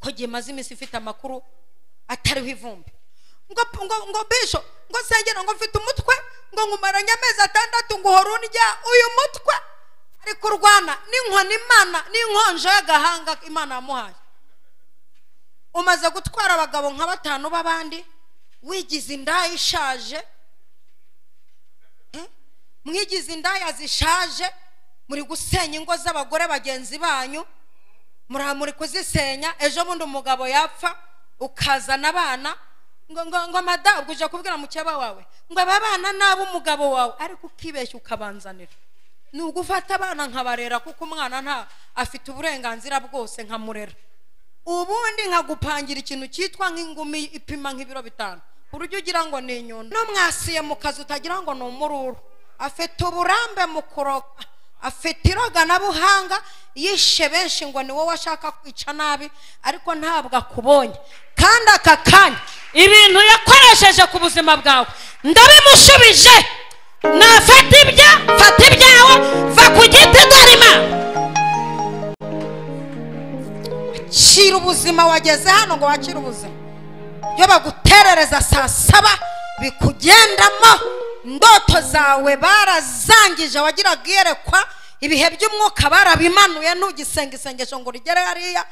ko gimaze imisi ifite amakuru atariho ivumbi ngo bisho ngo sengera ngo mfite umutwe ngo ngumaranye amezi 6 ngo horunjya uyu mutwe ari kurwana n'inkoni Imana n'inkonje y'agahanga Imana yamuhaye. Umaze gutwara abagabo nka 5 babandi wigize indaya ishaje, mwigize indaya zishaje, muri gusenya ingo z'abagore bagenzi banyu, muri kuzisenya. Ejo bundi umugabo yapfa ukazana abana ngo madamu uje kubwira mukeba wawe ngo abana nabo umugabo wawe ariko ukibeshya ukabanzanira. Ni ugufata abana nkabarera kuko umwana nta afite uburenganzira bwose nkamurera, ubundi nkagupangira ikintu cyitwa nk'ingumi ipima nk'ibiro 5 urujye ugira ngo ni inyundo. No mwasiye mu kazi utagira ngo ni umururu. Afite uburambe mu kuroga, afite iroga na buhanga, yishe benshi ngo ni wowe ashaka kwica nabi ariko ntabwo akubonye. Kandi aka kanya ibintu yakoresheje ku buzima bwawe ndabimushubije. Nafata ibyawe va ku giti darima. Shira ubuzima wageze hano ngo wakira ubuzima. Yo baguterereza saa 7 bikugendamo, ndoto zawe barazangije, wagira giyerekwa ibihe by'umwuka barabimanuye, ntugisenga isengesho ngo rigere hariya,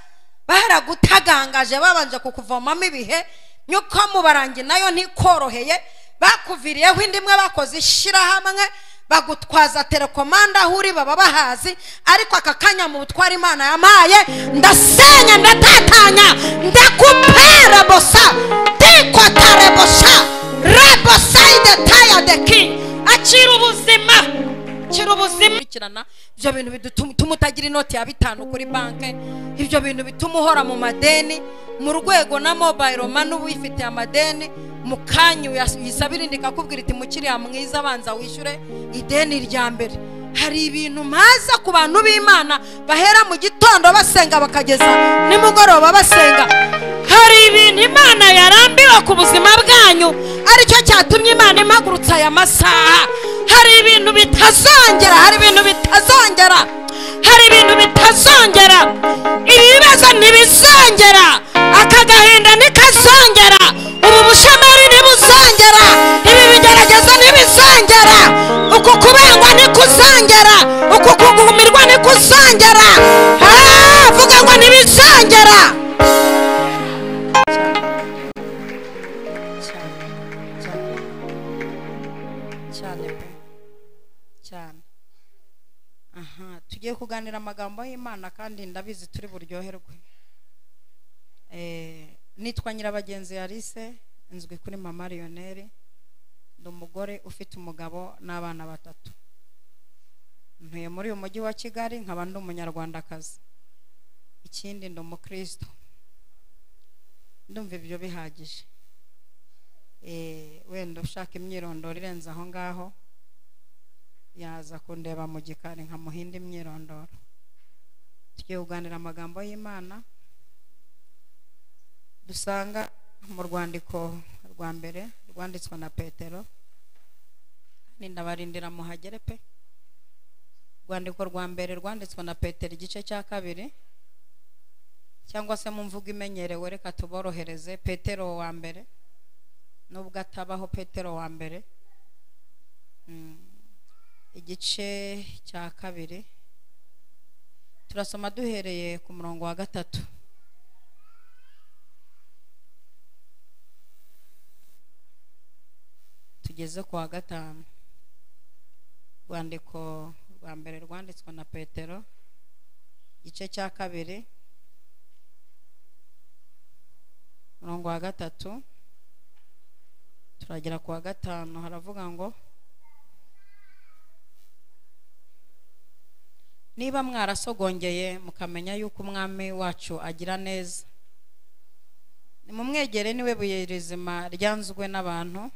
baragutagangaje babanje kukuvomamo ibihe. Nyuko mubarangi nayo ntikoroheye, bakuviriyeho indimwe bakoze ishira hamwe bagutwaza telekomanda huri baba bahazi. Ariko aka kanya mu butwara Imana yamaye, ndasenya ndatatanya ndakupera bosa tikotare bosa rabo side taya the king. Akira ubuzima kirana. Ibyo bintu bituma utagira inoti ya 5 kuri banke, ibyo bintu bituma uhora mu madeni, mu rwego na mobile money wifite amadeni, mukanyu yisabira indika kubwira iti mukiriya mwiza abanza wishyure ideni rya mbere. Hari ibintu maza ku bantu b'Imana bahera mu gitondo basenga bakageza nimugoroba basenga. Hari ibintu Imana yarambiwe ku buzima bwanyu, aricyo cyatumye Imana impagurutsa aya masaha. Hari ibintu bitazongera, ibibazo ntibizongera, akagahinda ntikazongera, ubu bushomeri ntibuzongera, ibi bigeragezo ntibizongera, uku kubengwa ntikuzongera, uku kugumirwa ntikuzongera. Vuga ngo ntibizongera. Cyane. Tugiye kuganira amagambo y'Imana kandi ndabizi turi buryoherwe. Nitwa Nyirabagenzi Alice, nzwi kuri Maman Lionel. Ndi umugore ufite umugabo n'abana 3. Ntuye muri uyu mujyi wa Kigali, nkaba ndi umunyarwandakazi. Ikindi ndi umukristo. Ndumva ibyo bihagije. Wenda ushaka imyirondoro irenze aho ngaho yaza kundeba mu gikari nkamuhinda imyirondoro. Tugiye kuganira amagambo y'Imana dusanga mu rwandiko rwa mbere rwanditswe na Petero. Nindabarindira muhagere pe. Rwandiko rwa mbere rwanditswe na Petero igice cya 2, cyangwa se mu mvugo imenyerewe reka tuborohereze Petero wa mbere, nubwo atabaho Petero wa mbere. Igice cya 2 turasoma duhereye ku murongo wa 3 tugeze ku wa 5. Rwandiko rwa mbere rwanditswe na Petero igice cya 2 murongo wa 3 turagera ku wa 5. Haravuga ngo niba mwarasogongeye mukamenya yuko umwami wacu agira neza, nimumwegere, niwe buye rizima ryanzwe n'abantu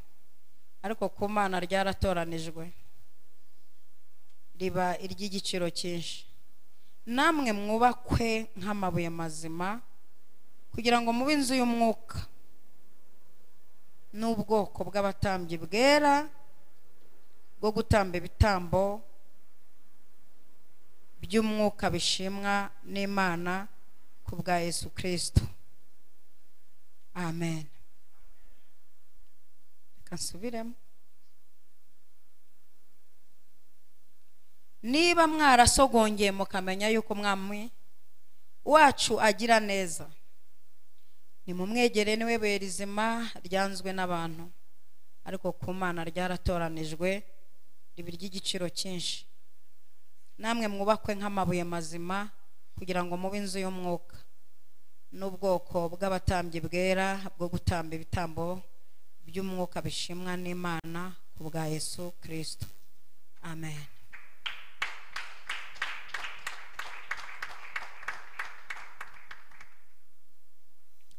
ariko ku Mana ryaratoranijwe, riba iry'igiciro cyinshi. Namwe mwubakwe nk'amabuye mazima kugira ngo mube inzu y'umwuka n'ubwoko bw'abatambyi bwera bwo gutamba ibitambo by'umwuka bishimwa n'Imana ku bwa Yesu Kristo. amen. Kansubiremo. Niba mwarasogongeye mukamenya yuko umwami wacu agira neza, nimumwegere, niwe buye rizima ryanzwe n'abantu, ariko ku Mana ryaratoranijwe ribi ry'igiciro cyinshi. Namwe mwubakwe nk'amabuye mazima kugira ngo mube inzu y'umwuka n'ubwoko bw'abatambyi bwera bwo gutamba ibitambo by'umwuka bishimwa n'Imana ku bwa Yesu Kristo. Amen.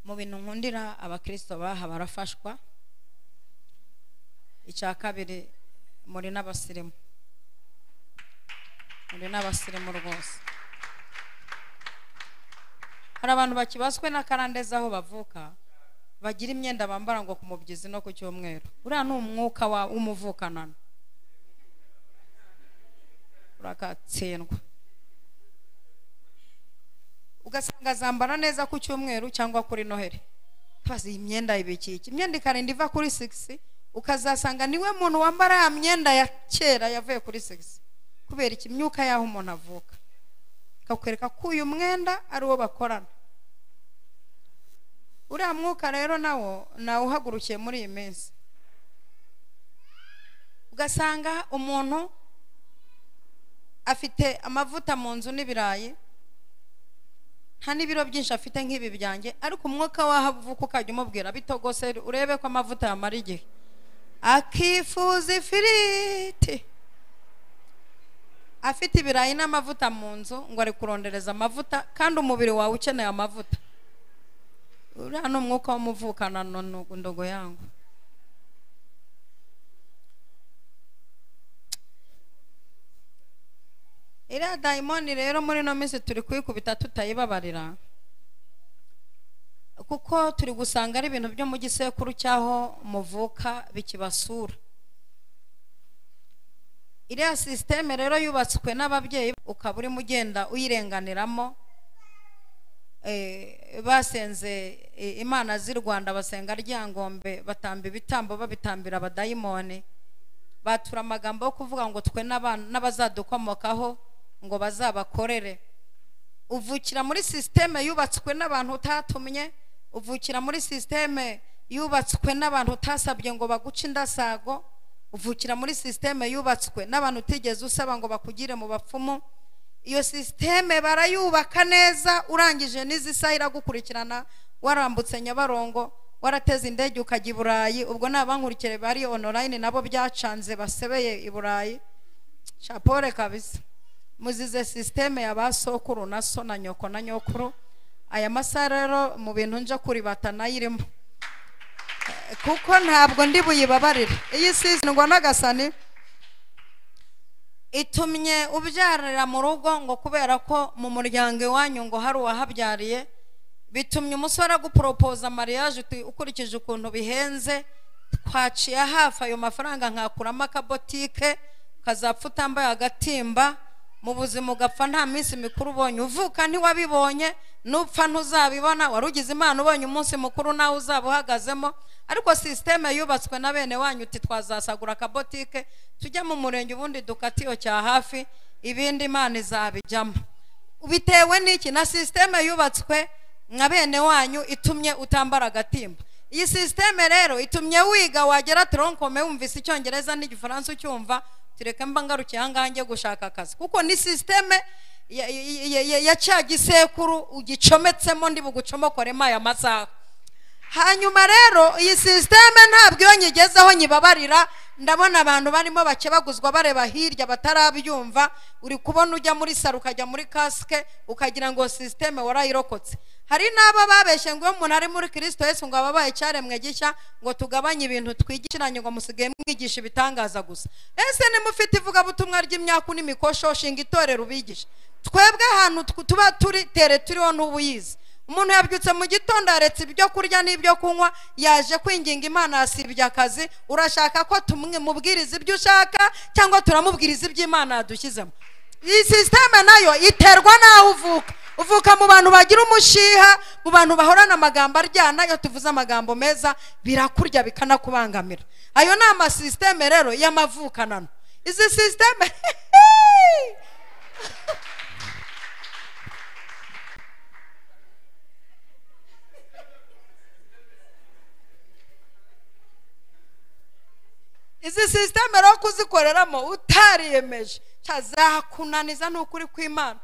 Mu bintu nkundira abakristo baha barafashwa. Icya kabiri, muri n'abasirimu. Muri n'abasirimu rwose. Hari abantu bakibaswe n'akarandeza aho bavuka, bagira imyenda bambara ngo ku mubyizi no ku cyumweru. Uriya ni umwuka w'umuvukanano. Urakatsindwa. Ugasanga zambara neza ku cyumweru cyangwa kuri Noheri. Twazi imyenda ibiki. Imyenda ikarinda iva kuri 6, ukazasanga niwe muntu wambara ya myenda ya kera yavuye kuri 6. Kubera iki? Imyuka yaho umuntu avuka. Kakwereka ko uyu mwenda ari wo bakorana. Uriya mwuka rero nawo uhagurukiye muri iyi minsi. Ugasanga umuntu afite amavuta mu nzu n'ibirayi, nta n'ibiro byinshi afite nk'ibi byanjye, ariko umwuka wahavuka ukajya umubwira bitogose urebe ko amavuta yamara igihe. Akifuza ifiriti, afite ibirayi n'amavuta mu nzu ngo ari kurondereza amavuta, kandi umubiri wawe ukeneye amavuta. Uriya ni umwuka w'umuvukanano ndogo yangu. Iriya dayimoni rero muri no minsi turi kuyikubita tutayibabarira, kuko turi gusanga ari ibintu byo mu gisekuru cyaho muvuka bikibasura. Iriya systeme rero yubatswe n'ababyeyi, ukaba urimo ugenda uyirenganiramo. Basenze Imana z'i Rwanda, basenga ryangombe, batamba ibitambo babitambira abadayimoni, batura amagambo yo kuvuga ngo twe n'abazadukomokaho ngo bazabakorere. Uvukira muri systeme yubatswe n'abantu utatumye, uvukira muri systeme yubatswe n'abantu utasabye ngo baguce indasago, uvukira muri systeme yubatswe n'abantu utigeze usaba ngo bakugire mu bapfumu. Iyo systeme barayubaka neza, urangije n'izisahira gukurikirana, warambutse Nyabarongo, warateze indege ukajya i Burayi, ubwo nabankurikire bari online nabo byacanze basebeye i Burayi. Chapore kabisa. Muzize systeme y'abasokuru na so na nyoko na nyokuru. Aya masarero mu bintu nje kuri batanayirimo, kuko ntabwo ndi buyibabarire. Iyi season ngo nagasani itumye ubyarira mu rugo ngo kubera ko mu muryango wanyu ngo hari uwahabyariye, bitumye umusore gupropose mariage ukurikije ukuntu bihenze. Twaciye hafi ayo mafaranga nkakuramo akabotike, kazapfa utambaye agatimba, mu buzima ugapfa nta minsi mikuru ubonye. Uvuka ntiwabibonye, nupfa ntuzabibona. Warugize Imana ubonye umunsi mukuru nawe uzaba uhagazemo. Ariko systeme yubatswe na bene wanyu uti twazasagura akabotike tujya mu murenge ubundi dukatiyo cya hafi, ibindi Imana izabijyamo. Bitewe n'iki? Na systeme yubatswe nka bene wanyu itumye utambara agatimba. Iyi systeme rero itumye wiga wagera tronkome wumvise Icyongereza n'Igifaransa ucyumva, tureka mba ngarukiye ahangahe gushaka akazi, kuko ni systeme ya cya gisekuru ugicometsemo ndi bugucomokoremo aya masaha. Hanyuma rero iyi systeme ntabwo iyo nyigezeho nyibabarira. Ndabona abantu barimo bakebaguzwa bareba hirya batarabyumva. Uri kubona ujya muri saro ukajya muri casque ukagira ngo systeme warayirokotse. Hari naba babeshye ngo umuntu ari muri Kristo Yesu ngo ababaye cyaremwe gishya, ngo tugabanye ibintu twigishiranye ngo musigaye mwigisha ibitangaza gusa. Ese nimufite ivuga butumwa ry'imyaku n'imikosho shinga itorero ubigisha. Twebwe ahantu tuba turi tere turiho n'ubuyizi. Umuntu yabyutse mu gitondo aretse ibyo kurya n'ibyo kunywa, yaje kwinginga Imana asibye akazi. Urashaka ko tumwe mubwiriza ibyo ushaka cyangwa turamubwiriza ibyo Imana yadushyizemo? Iyi systeme nayo iterwa naho uvuka. uvuka mu bantu bagira umushiha, mu bantu bahorana amagambo aryana. Iyo tuvuze amagambo meza birakurya bikanakubangamira. Ayo ni amasisiteme rero y'amavukanano. Izi sisiteme izi sisiteme rero kuzikoreramo utariyemeje cyazakunaniza n'ukuri kw'Imana.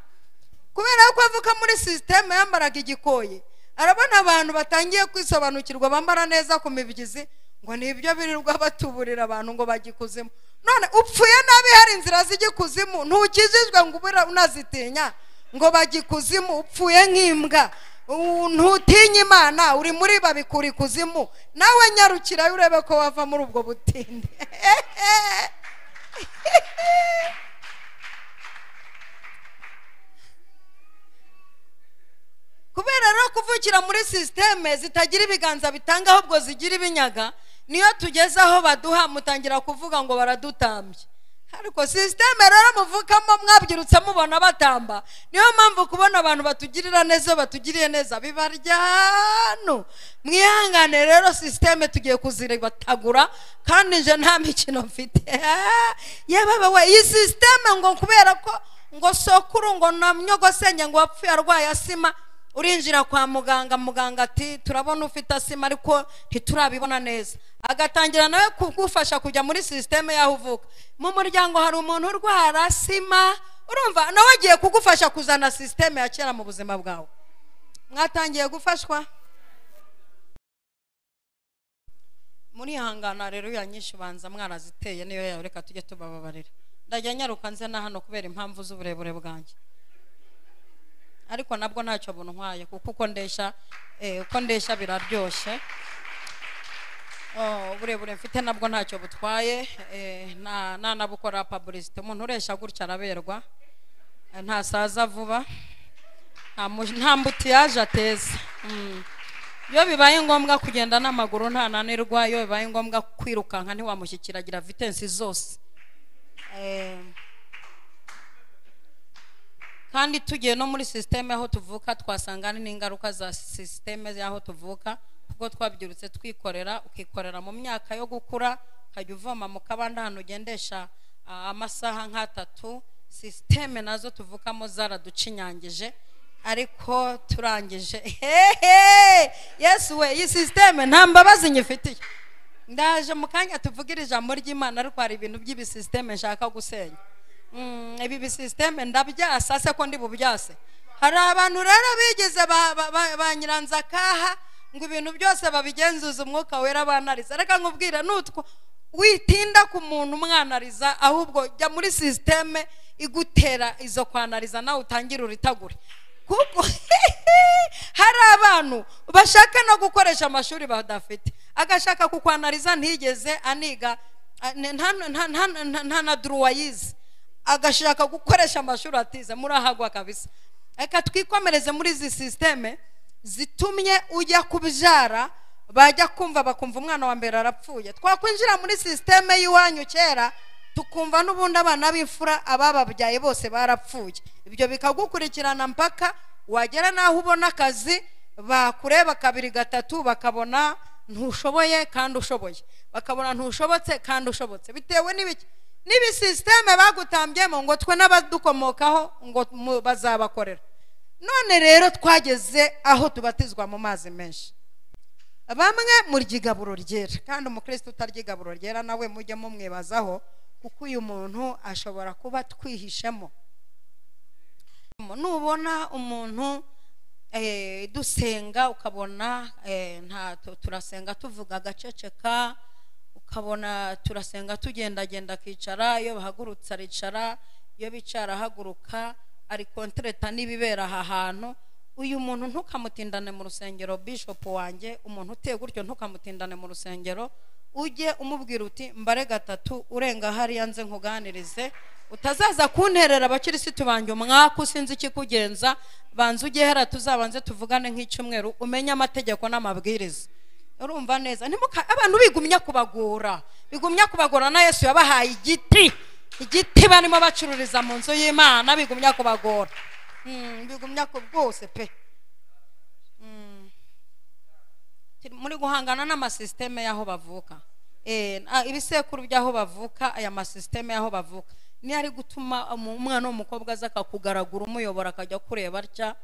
Kubera ko avuka muri sisiteme yambaraga igikoye, arabona abantu batangiye kwisobanukirwa bambara neza ku mibyizi, ngo nibyo birirwa batuburira abantu ngo bagikuzimu. None upfuye nabi hari inzira z'igikuzimu, ntukijijwe ngo ubura unazitinya ngo bagikuzimu. Upfuye nk'imbwa, ntutinya Imana, uri muri babikura ikuzimu. Nawe nyarukira urebe ko wava muri ubwo butinde. Kubera rero kuvukira muri sisiteme zitagira ibiganza bitanga ahubwo zigira ibinyaga, niyo tugeze aho baduha mutangira kuvuga ngo baradutambye. Ariko sisiteme rero muvukamo mwabyirutse mubona batamba. Niyo mpamvu kubona abantu batugirira neza batugiriye neza bibaryano. Mwihangane rero sisiteme tugiye kuziribatagura kandi nje nta mikino mfite. Yababa we iyi sisiteme ngo kubera ko ngo sokuru ngo namnyogosenge ngo wapfuye arwaye asima, urinjira kwa muganga, muganga ati turabona ufite asima ariko ntiturabibona neza. Agatangira nawe kugufasha kujya muri sisiteme yaho uvuka. Mu muryango hari umuntu urwara asima, urumva nawe agiye kugufasha kuzana sisiteme ya kera mu buzima bwawe. Mwatangiye gufashwa muri hangana rero yanyishe banza mwaraziteye niyo yawe, reka tujye tubababarira. Ndajya nyaruka nze na hano kubera impamvu z'uburebure bwanjye, ariko nabwo ntacyo buntwaye kuko uko ndesha biraryoshye. Uburebure mfite nabwo ntacyo butwaye. Nabukora publicity. Umuntu uresha gutya araberwa, nta saza vuba, nta mbutiyaje ateza. Iyo bibaye ngombwa kugenda n'amaguru ntananirwa, iyo bibaye ngombwa kwirukanka ntiwamushyikiragira vitesse zose. Kandi tugiye no muri sisiteme aho tuvuka twasanga n'ingaruka za sisiteme y'aho tuvuka, kuko twabyirutse twikorera. Ukikorera mu myaka yo gukura, ukajya uvoma mu kabande ahantu ugendesha amasaha nk'atatu. Sisiteme nazo tuvukamo zaraducinyangije, ariko turangije. Yesu we, iyi sisiteme nta mbabazi nyifitiye. Ndaje mu kanya tuvugira ijambo ry'Imana, ariko hari ibintu by'ibisisiteme nshaka gusenya. Ibi bisisiteme ndabyasa se ko ndi bubyase. Hari abantu rero bigeze banyiranza kaha ngo ibintu byose babigenzuza umwuka wera banariza. Reka nkubwira nutwo witinda ku muntu umwanariza, ahubwo jya muri sisiteme igutera izo kwanariza nawe utangira uritagure. Kuko hari abantu bashaka no gukoresha amashuri badafite, agashaka kukwanariza ntigeze aniga nta na druwayize, agashaka gukoresha amashuri atize. Murahagwa kabisa. Eka twikomereze muri izi sisiteme zitumye ujya kubyara, bajya kumva bakumva umwana wa mbere arapfuye. Twakwinjira muri sisiteme y'iwanyu kera tukumva n'ubundi abana b'imfura abababyaye bose barapfuye. Ibyo bikagukurikirana mpaka wagera naho ubona akazi, bakureba kabiri gatatu bakabona ntushoboye kandi ushoboye, bakabona ntushobotse kandi ushobotse. Bitewe n'ibi sisiteme bagutambyemo ngo twe n'abadukomokaho ngo bazabakorera. None rero twageze aho tubatizwa mu mazi menshi. Bamwe murya igaburo ryera, kandi umukristo utarya igaburo ryera nawe mujye mumwibazaho, kuko uyu muntu ashobora kuba twihishemo. Nubona umuntu dusenga ukabona turasenga tuvuga agaceceka, ukabona turasenga tugendagenda akicara, iyo bahagurutse aricara, iyo bicara haguruka, ari kontreta n'ibibera aha hantu. Uyu muntu ntukamutindane mu rusengero. Bishop wanjye, umuntu uteye gutyo ntukamutindane mu rusengero, ujye umubwira uti mbare gatatu urenga hariya nze nkuganirize, utazaza kunterera abakirisitu banjye umwaka usinzi ikikugenza. Banza ujye hera tuzabanze tuvugane nk'icyumweru umenye amategeko n'amabwiriza. Urumva neza? Abantu bigumya kubagora na Yesu yabahaye igiti barimo bacururiza mu nzu y'Imana, bigumya kubagora. bigumya ko bwose pe. Muri guhangana n'amasysteme yaho bavuka. Ibisekuru byaho bavuka, aya masysteme yaho bavuka ni ari gutuma umwana w'umukobwa aza akakugaragura umuyobora akajya kureba atya,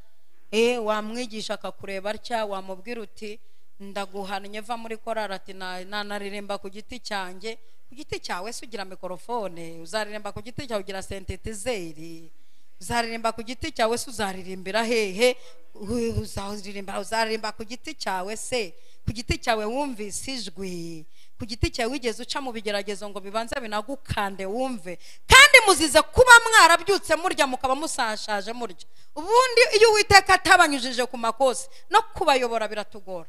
wamwigisha akakureba atya, wamubwira uti ndaguhannye va muri korari ati naririmba ku giti cyanjye. Ku giti cyawe se ugira mikrofone, uzaririmba ku giti cyawe ugira synthetizer, uzaririmba ku giti cyawe se uzaririmbira hehe, uzaririmba ku giti cyawe se, ku giti cyawe wumvise ijwi, ku giti cyawe wigeze uca mu bigeragezo ngo bibanze binagukande wumve, kandi muzize kuba mwarabyutse murya mukaba musashaje murya. Ubundi iyo Uwiteka atabanyujije ku makosi no kubayobora biratugora,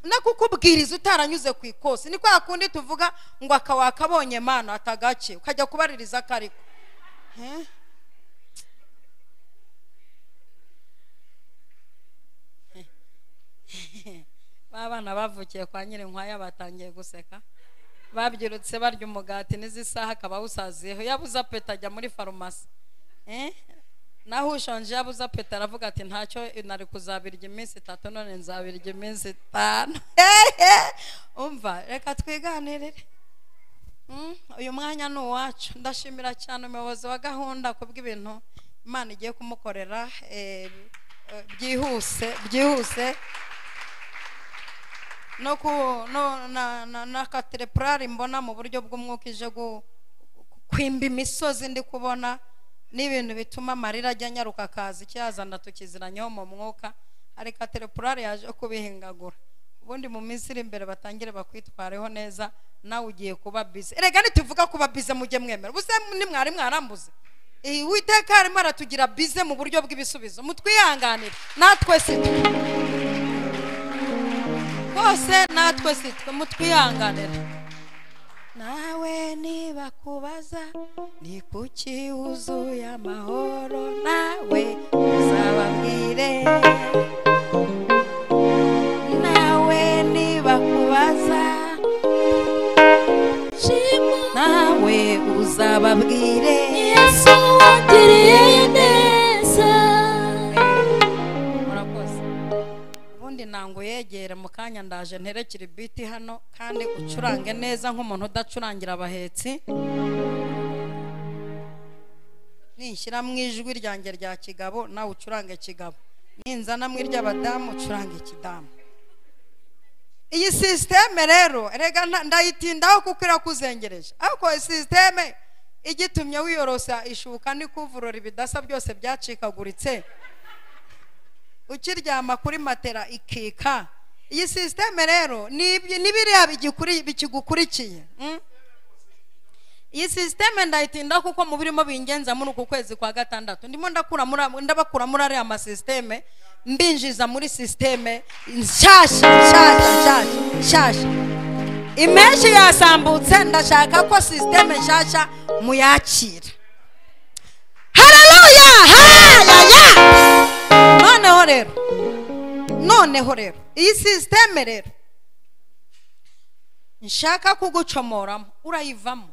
no kukubwiriza utaranyuze ku ikosi. Ni kwa kundi tuvuga ngo akawakabonye Mana atagace ukajya kubaririza kariko. Babana bavukiye kwa Nyirinkwaya batangiye guseka, babyirutse barya umugati n'izisaha akaba usaziyeho, yabuza peta ajya muri farumasi. Naho ushonje yabuza peta aravuga ati ntacyo nari kuzabirya iminsi 3 none nzabirya iminsi 5. Umva, reka twiganirire. Uyu mwanya ni uwacu. Ndashimira cyane umuyobozi wa gahunda kubw'ibintu Imana igiye kumukorera byihuse na katereprari mbona mu buryo bw'umwuka ije kwimba imisozi ndi kubona n'ibintu bituma amarira ajya nyaruka kazi cyazana tukiziranyeho mu mwuka. Hari katereprari yaje kubihingagura, ubundi mu minsi iri imbere batangire bakwitwareho neza. Nawe ugiye kuba busy. Erega nituvuga kuba busy mujye mwemera buse ni mwari mwarambuze. Uwiteka arimo aratugira busy mu buryo bw'ibisubizo, mutwihanganire natwe se bose, natwe sitwe mutwihanganira. Nawe niba kubaza ni kuki wuzuye amahoro, nawe uzababwire. Nawe niba kubaza nawe uzababwire. Yesu wagiriye neza. Nango yegera mu kanya ndaje nterekire biti hano kandi ucurange neza nk'umuntu udacurangira abahetsi. Nishyira mu ijwi ryanjye rya kigabo nawe ucurange kigabo, ninzana mu iry'abadamu ucurange kidamu. Iyi systeme rero erega ndayitindaho kuko irakuzengereje, ariko systeme igitumye wiyorosa ishuka n'ikuvurora ibidasa byose byacikaguritse, ukiryama kuri matera ikika. Iyi systeme rero nibiriya bikigukurikiye. Iyi systeme ndayitinda kuko mu birimo bingenza muri uku kwezi kwa gatandatu ndimo ndabakura muri ari ama systeme mbinjiza muri systeme nshasha. Imeshi yasambutse, ndashaka ko systeme nshasha muyakira. Haleluya! Noneho rero iyi systeme rero nshaka kugucomoramo, urayivamo.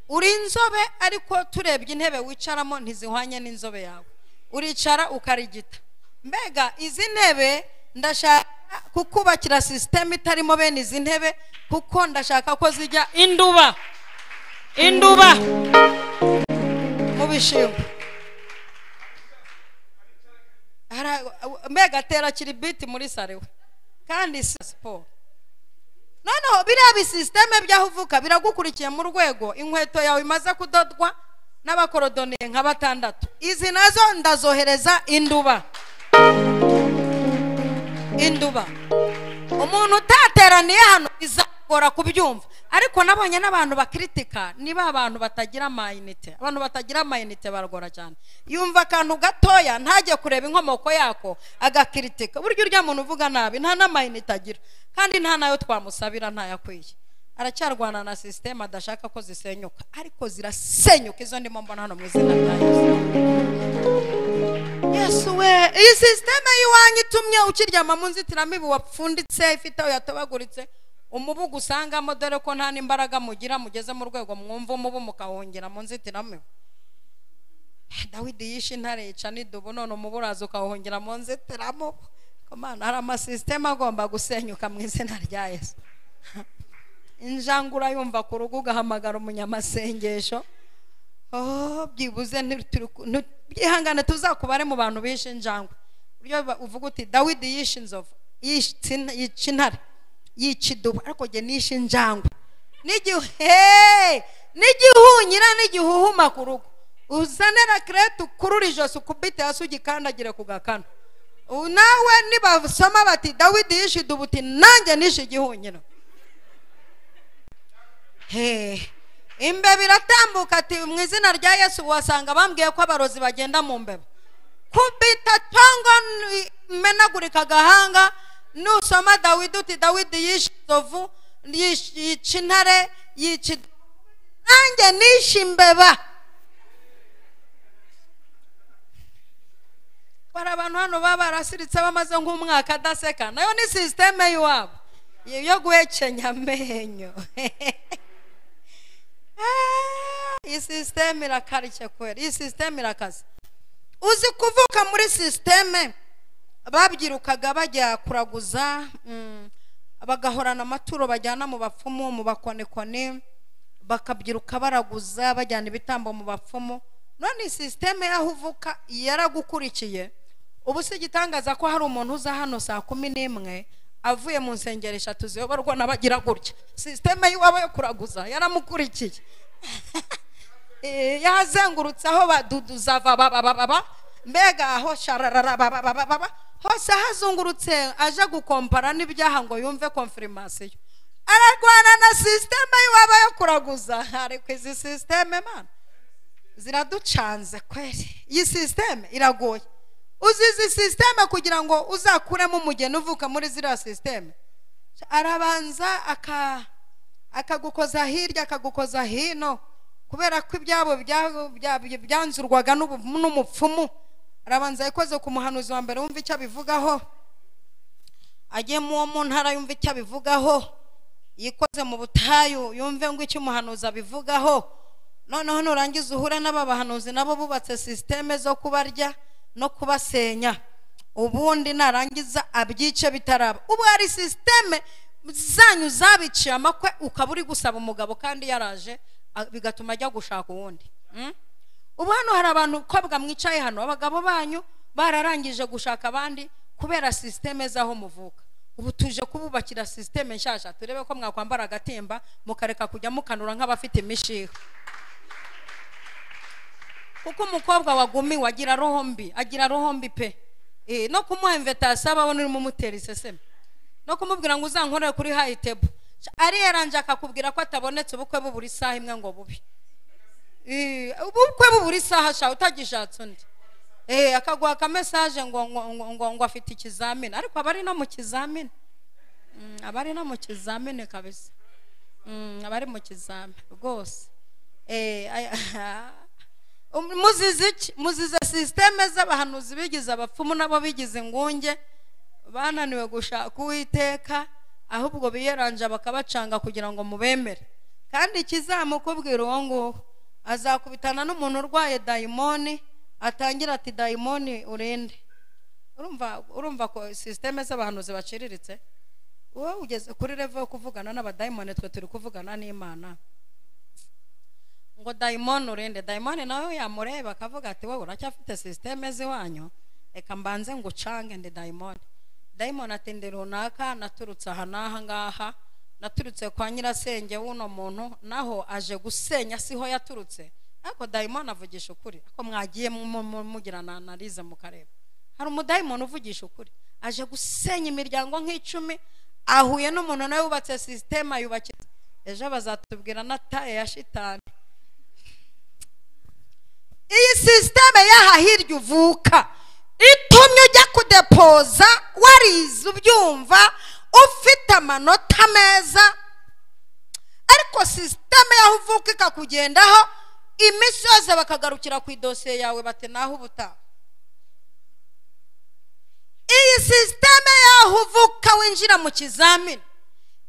Uri inzobe ariko turebye intebe wicaramo ntizihwanye n'inzobe yawe, uricara ukarigita. Mbega izi ntebe ndashaka kukubakira systeme itarimo bene izi ntebe, kuko ndashaka ko zijya induba mu bishimbo. Mbega tera kiribiti muri sarewe kandi sport. Noneho biriya bisysteme byahuvuka biragukurikiye mu rwego inkweto yawe imaze kudodwa n'abakorodoniye nka 6. Izi nazo ndazohereza induba. Umuntu utateraniye hano bizakora kubyumva, ariko nabonye n'abantu bakritika niba abantu batagira amayinite. Abantu batagira amayinite baragora cyane, yumva akantu gatoya ntajye kureba inkomoko yako agakritika. Buryo urya muntu uvuga nabi nta n'amayinite agira, kandi nta nayo twamusabira ntayakwiye. Aracyarwana na systeme adashaka ko zisenyuka, ariko zirasenyuka. Izo ndimo mbona hano mu izina rya Yesu we. Iyi systeme yiwanyu itumye ukiryama mu nzitiramibu wapfunditse ifite aho yatobaguritse, umubu gusangamo, dore ko nta n'imbaraga mugira mugeze mu rwego mwumva umubu mukawongera mu nzitiramibu. Dawidi yishe intare yica n'idubu, none umuburazo ukawuhongera mu nzitiramo. Komana hari amasisiteme agomba gusenyuka mu izina rya Yesu. Injangura yumva ku rugo ugahamagara umunyamasengesho. Byibuze byihangane tuzakubare mu bantu bishe injangwe. Buryo uvuga uti Dawidi yishe inzovu, yica intare, yica idubu, ariko jye nishe injangwe. N'igihunyira n'igihuhuma ku rugo. Uzanera krete ukurura ijosi ukubite hasi ugikandagire ku gakano. Nawe nibasoma bati Dawidi yishe idubu, uti nanjye nishe igihunyira. Imbeba iratambuka ati mu izina rya Yesu. Wasanga bambwiye ko abarozi bagenda mu mbeba. Kubita tongo menagurika agahanga. Nusoma Dawidi uti Dawidi yishe inzovu, yica intare, yica nanjye nishe imbeba. Para abantu hano baba barasiritse bamaze nk'umwaka adaseka. Nayo ni systeme y'iwabo yo guhekenya amenyo. Iyi systeme irakarishye kwera. Iyi systeme irakaze. Uzi kuvuka muri systeme babyirukaga bajya kuraguza, bagahorana amaturo bajyana mu bapfumu, mu bakonekone, bakabyiruka baraguza bajyana ibitambo mu bapfumu. None systeme yaho uvuka yaragukurikiye. Ubu se gitangaza ko hari umuntu uza hano saa 11 avuye mu nsengero 3 ziyoborwa n'abagira gutya. Systeme y'uwabo yo kuraguza yaramukurikiye. Yazengurutse aho baduduza baba mbega aho shararara baba hose hazungurutse aje gukompara n'ibyaha ngo yumve confirmation. Ararwana na systeme y'uwabo yo kuraguza. Ariko izi systeme man ziraducanze kweri. Iyi systeme iragoye. Uzizi systeme kugira ngo uzakuremo umugeni uvuka muri zira systeme. Arabanza akagukoza hirya akagukoza hino, kubera ko ibyabo byanzurwaga n'umupfumu. Arabanza ikoze ku muhanuzi wa mbere wumva icyo bivugaho, agiye mu ntara yumva icyo bivugaho, yikoze mu butayu yumve ngo icyo umuhanuzi abivugaho. Noneho nurangiza uhure n'abahanuzi nabo bubatse systeme zo kubarya no kubasenya. Ubundi narangiza abyice bitaraba. Ubu hari systeme zanyu zabiciye amakwe ukaburi gusaba umugabo kandi yaraje bigatuma ajya gushaka uwundi. Ubu hano hari abantu kobwa mwicaye hano, abagabo banyu bararangije gushaka abandi kubera systeme zaho muvuka. Ubu tuje kububakira systeme nshasha, turebe ko mwakwambara agatimba mukareka kujya mukanura nk'abafite imishiho. Kuko umukobwa wagumi wagira roho mbi, agira roho mbi pe. No kumuha invitation ababona uri mu muteri seseme, no kumubwira ngo uzankorere kuri high table, ari yaranje akakubwira ko atabonetse ubukwe buburi saha imwe ngo bubi. Ubukwe buburi saha sha utagishatse undi. Akaguha ka message ngo afite ikizamini, ariko abari no mu kizamini. Abari no mu kizamini kabisa. Abari mu kizamini rwose. Muzize systeme z'abahanuzi bigize abapfumu nabo bigize ngunge, bananiwe gushaka Uwiteka, ahubwo biyeranje bakabacanga kugira ngo mubemere. Kandi kizamukubwira uwo ngo azakubitana n'umuntu urwaye daimoni, atangira ati daimoni urende. Urumva ko systeme z'abahanuzi baciriritse. Wowe ugeze kuri level yo kuvugana n'abadaimoni, twe turi kuvugana n'Imana. Ngo daimoni urende, daimoni nawe yamureba akavuga ati wowe uracyafite systeme ziwanyu, reka mbanze ngo cange ndi daimoni. Daimoni ati ndi runaka naturutse aha naha ngaha, naturutse kwa nyirasenge w'uno muntu, naho aje gusenya siho yaturutse. Ariko daimoni avugisha ukuri, ako mwagiye mugirana analize mukareba. Hari umudaimoni uvugisha ukuri, aje gusenya imiryango nk'icumi, ahuye n'umuntu nawe yubatse systeme yubakitse. Ejo bazatubwira nataye ya shitani. Iyi systeme yaha hirya uvuka itumye ujya kudepoza warize ubyumva ufite amanota meza, ariko systeme yaho uvuka ikakugendaho imisi yose bakagarukira ku idosiye yawe bate naho ubutaha. Iyi systeme yaho uvuka winjira mu kizamini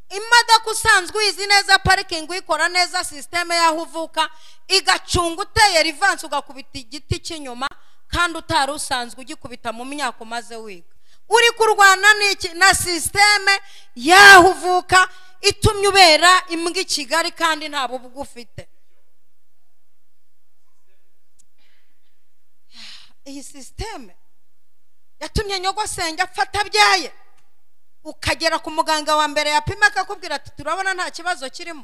imodoka usanzwe uyizi neza parikingi uyikora neza sisiteme yaho uvuka igacunga uteye rivansi ugakubita igiti cy'inyuma kandi utari usanzwe ugikubita mu myaka umaze wiga uri kurwana n'iki na sisiteme yaho uvuka itumye ubera imbwa i Kigali kandi nta bubwo ufite. Iyi sisiteme yatumye nyogosenge afata byaye ukagera ku muganga wa mbere yapima akakubwira ati turabona nta kibazo kirimo,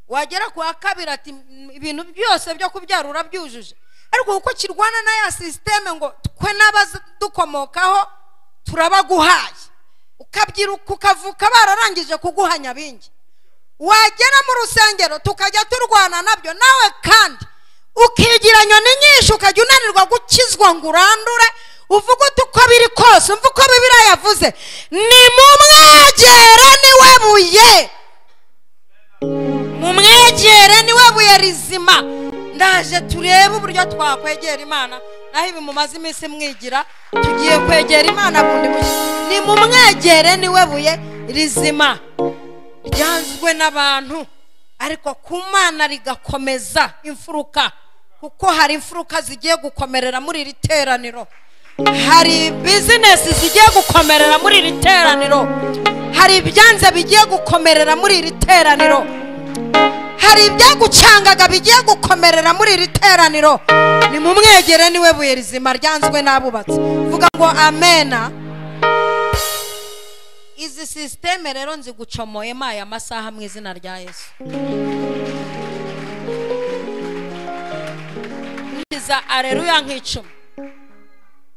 wagera ku wa kabiri ati ibintu byose byo kubyara urabyujuje, ariko uko kirwana na ya sisiteme ngo twe n'abadukomokaho turabaguhaye ukabyiruka ukavuka bararangije kuguhanya bingi, wagera mu rusengero tukajya turwana nabyo nawe kandi ukigira nyoni nyinshi ukajya unanirwa gukizwa ngo urandure uvuga uti uko biri kose umva uko Bibiliya yavuze ni mumwegere niwe buye, mumwegere niwe buye rizima. Ndaje turebe uburyo twakwegera Imana naho ibi mumaze iminsi mwigira tugiye kwegera Imana bundi ni mumwegere niwe buye rizima ryanzwe n'abantu ariko ku Mana rigakomeza imfuruka, kuko hari imfuruka zigiye gukomerera muri iri teraniro, hari bizinesi zigiye gukomerera muri iri teraniro, hari ibyanze bigiye gukomerera muri iri teraniro, hari ibyagucangaga bigiye gukomerera muri iri teraniro. Ni mumwegere niwe buye rizima ryanzwe n'abubatsi. Vuga ngo amena. Izi sisiteme rero nzigucomoyemo aya masaha mu izina rya Yesu. Nkiza aleluya nk'icumi,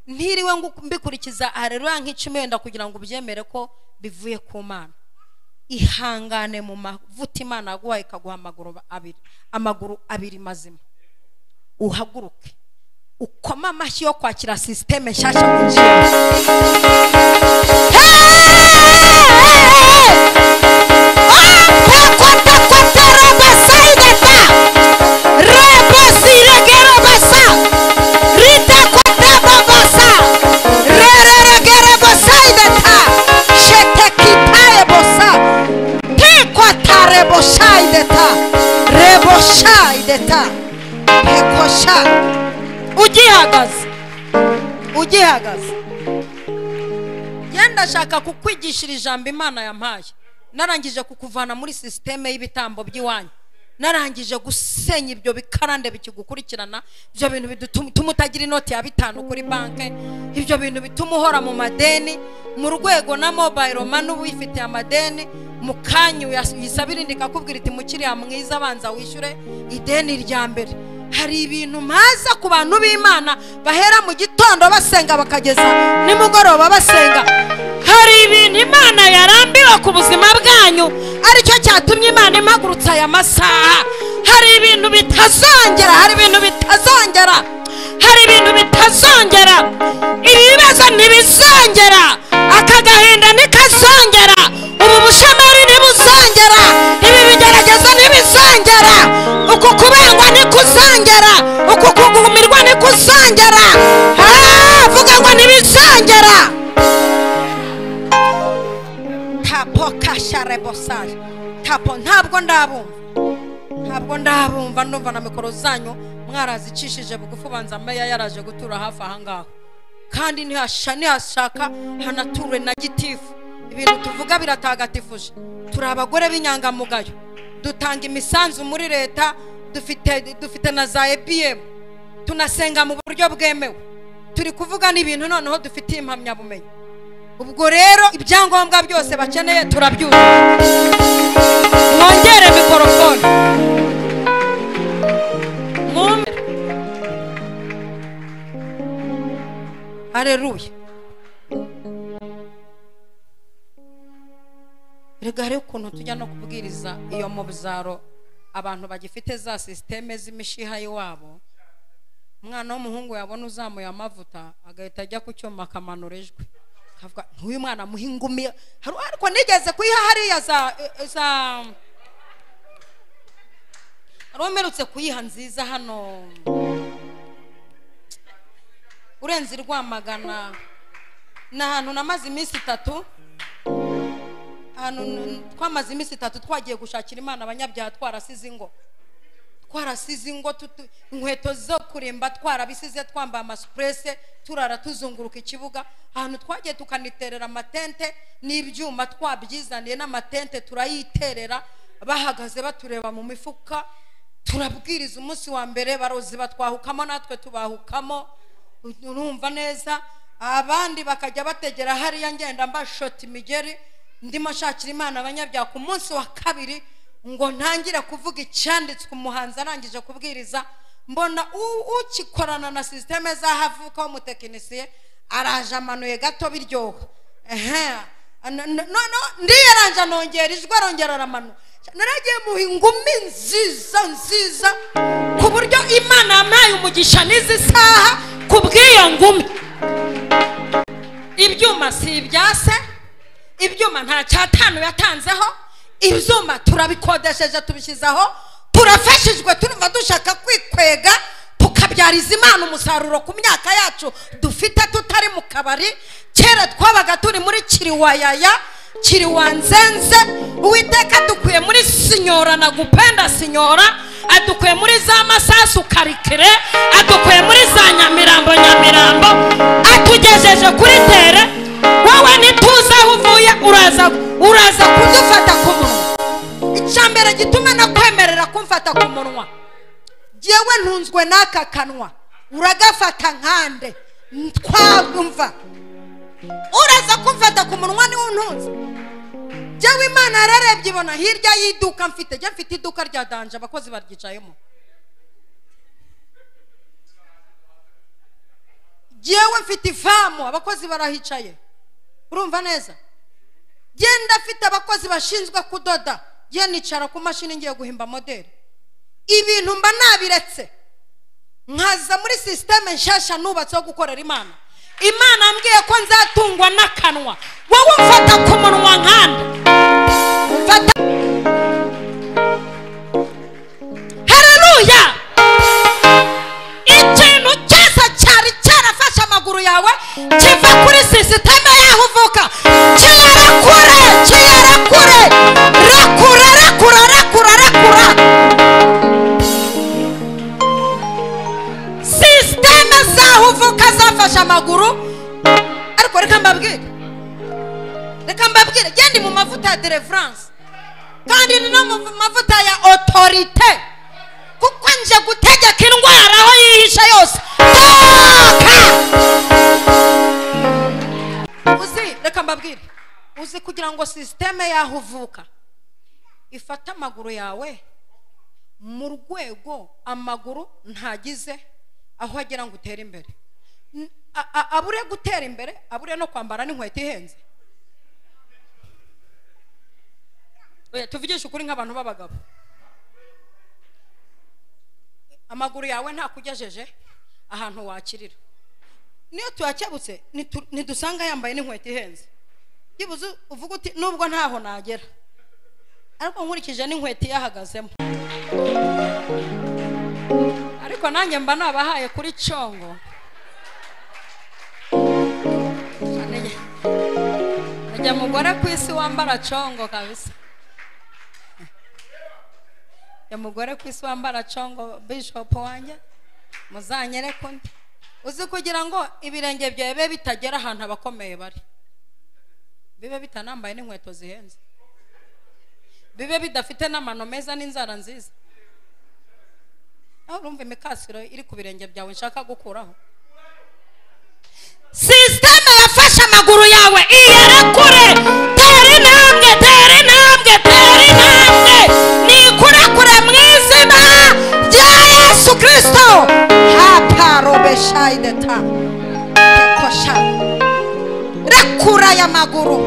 ntiriwe mbikurikiza aleluya nk'icumi wenda kugira ngo ubyemere ko bivuye ku Mana. Ihangane mu mavuta Imana yaguhaye ikaguha amaguru abiri mazima, uhaguruke ukoma amashyi yo kwakira sisiteme nshyashya kunjira. Ugihagaze yenda shaka kukwigishira ijambo Imana yampaye, narangije kukuvana muri sisiteme y'ibitambo by'iwanyu, narangije gusenya ibyo bikarande bikigukurikirana, ibyo bintu bituma utagira inoti ya 5 kuri banke, ibyo bintu bituma uhora mu madeni mu rwego na mobile money ubifitiye amadeni mu kanyu yisabira indika kubwira iti mukiriya mwiza abanza wishyure ideni rya mbere. Hari ibintu maza ku bantu b'Imana bahera mu gitondo basenga bakageza nimugoroba basenga. Hari ibintu Imana yarambiwe ku buzima bwanyu aricyo cyatumye Imana impagurutsa aya masaha. Hari ibintu bitazongera, hari ibintu bitazongera, hari ibintu bitazongera, ibibazo ntibizongera, akagahinda ntikazongera, ubu bushomeri ntibuzongera, ibi bigeragezo ntibizongera, uku kubengwa ntikuzongera, uku kugumirwa ntikuzongera. Vuga ngo ntibizongera. Tapo kasharebosari tapo ntabwo ndabumva ndumva na mikoro zanyu mwarazicishije bugufu banza meya yaraje gutura hafi ahangaho kandi ntihashaka hanature na gitifu. Ibintu tuvuga biratagatifuje, turi abagore b'inyangamugayo, dutanga imisanzu muri leta, dufite na za EBM, tunasenga mu buryo bwemewe, turi kuvuga n'ibintu noneho dufite impamyabumenyi. Ubwo rero ibyangombwa byose bakeneye turabyuza. Mwongere mikrofone. Haleluya. Rega rero ukuntu tujya no kubwiriza iyo mu bizaro abantu bagifite za sisiteme z'imishiha iwabo, umwana w'umuhungu yabona uzamuye amavuta agahita ajya ku cyuma akamanura ijwi kavuga ntuyu mwana muhingumi. Ariko nigeze kuyiha hariya za romerutse kuyiha nziza hano urenze Rwamagana n'ahantu namaze iminsi 3 twamaze iminsi 3 twagiye gushakira Imana abanyabyaha twarasize ingo inkweto zo kurimba twarabisize twambaye amaspresse turara tuzunguruka ikibuga ahantu twagiye tukaniterera amatente n'ibyuma twabyizaniye n'amatente turayiterera bahagaze batureba mu mifuka turabwiriza umunsi wa mbere barozi batwahukamo natwe tubahukamo urumva neza abandi bakajya bategera hariya ngenda mbashota imigeri ndimo shakira Imana abanyabyaha ku munsi wa kabiri ngo ntangire kuvuga icyanditswe umuhanzi arangije kubwiriza mbona ukikorana na systeme zahavuka umutekinisiye araje amanuye gato biryoha no ndiyaranje nongera ijwi arongera aramanu naragiye mu ingumi nziza ku buryo Imana yampaye umugisha n'izi saha kubwiyo ngumi ibyuma si ibyase ibyuma nta cyatanu yatanzeho ibyuma turabikodesheje tubishyizaho turafashijwe turumva dushaka kwikwega tukabyariza Imana umusaruro ku myaka yacu dufite tutari mu kabari kera twabaga turi muri kiriwayaya kiriwanzenze Uwiteka dukuye muri sinyora na gupenda sinyora adukuye muri za masasu karikire adukuye muri za nyamirambo atugejeje kuri tere wowe nituza uvuye uraza kudufata ku munwa icyambere gituma nakwemerera kumfata ku munwa jewe ntunzwe n'aka kanwa uragafata nkande twagumva uraza kumfata ku munwa ni untunze jewe Imana yararebye ibona hirya y'iduka mfite iduka rya danje abakozi baryicayemo jewe mfite ifamu abakozi barahicaye urumva neza genda afite abakozi bashinzwe kudoda je nicara ku mashini ngiye guhimba modeli ibintu mba nabiretse nkaza muri systeme nshasha nubatse yo gukorera Imana ambwiye ko nzatungwa n'akanwa wowe mfata ku munwa nkanda mfata haleluya ikintu cyose cyari cyarafashe amaguru yawe kiva kuri systeme yaho uvuka kiyarakure systeme zaho uvuka zafashe amaguru ariko reka mbabwire gendi mu mavuta ya deliverance kandi ni no mu mavuta ya autorite kuko nje gutegeka indwara aho yihisha yose reka mbabwire uzi kugira ngo systeme yaho uvuka ifata amaguru yawe mu rwego amaguru ntagize aho agera ngo utere imbere abure gutera imbere abure no kwambara n'inkweto ihenze tuvugisha ukuri nk'abantu b'abagabo amaguru yawe ntakugejeje ahantu wakirira niyo tuyakebutse nidusanga yambaye n'inkweto ihenze yibuze uvuga uti nubwo ntaho nagera ariko nkurikije n'inkweto yahagazemo ariko nanjye mba nabahaye kuri congo najya mugore ku isi wambara congo kabisa ya mugore ku isi wambara congo bishop wanjye muzanyereko ndi uzi kugira ngo ibirenge byawe bitagera ahantu abakomeye bari bibe bitanambaye n'inkweto zihenze bibe bidafite n'amano meza n'inzara nziza aho urumva imikasiro iri ku birenge byawe nshaka gukuraho systeme yafashe amaguru yawe iyarakure tera intambwe nikurakure mu izina rya Yesu Kristo haparobeshaideta tekosha rekura ya maguru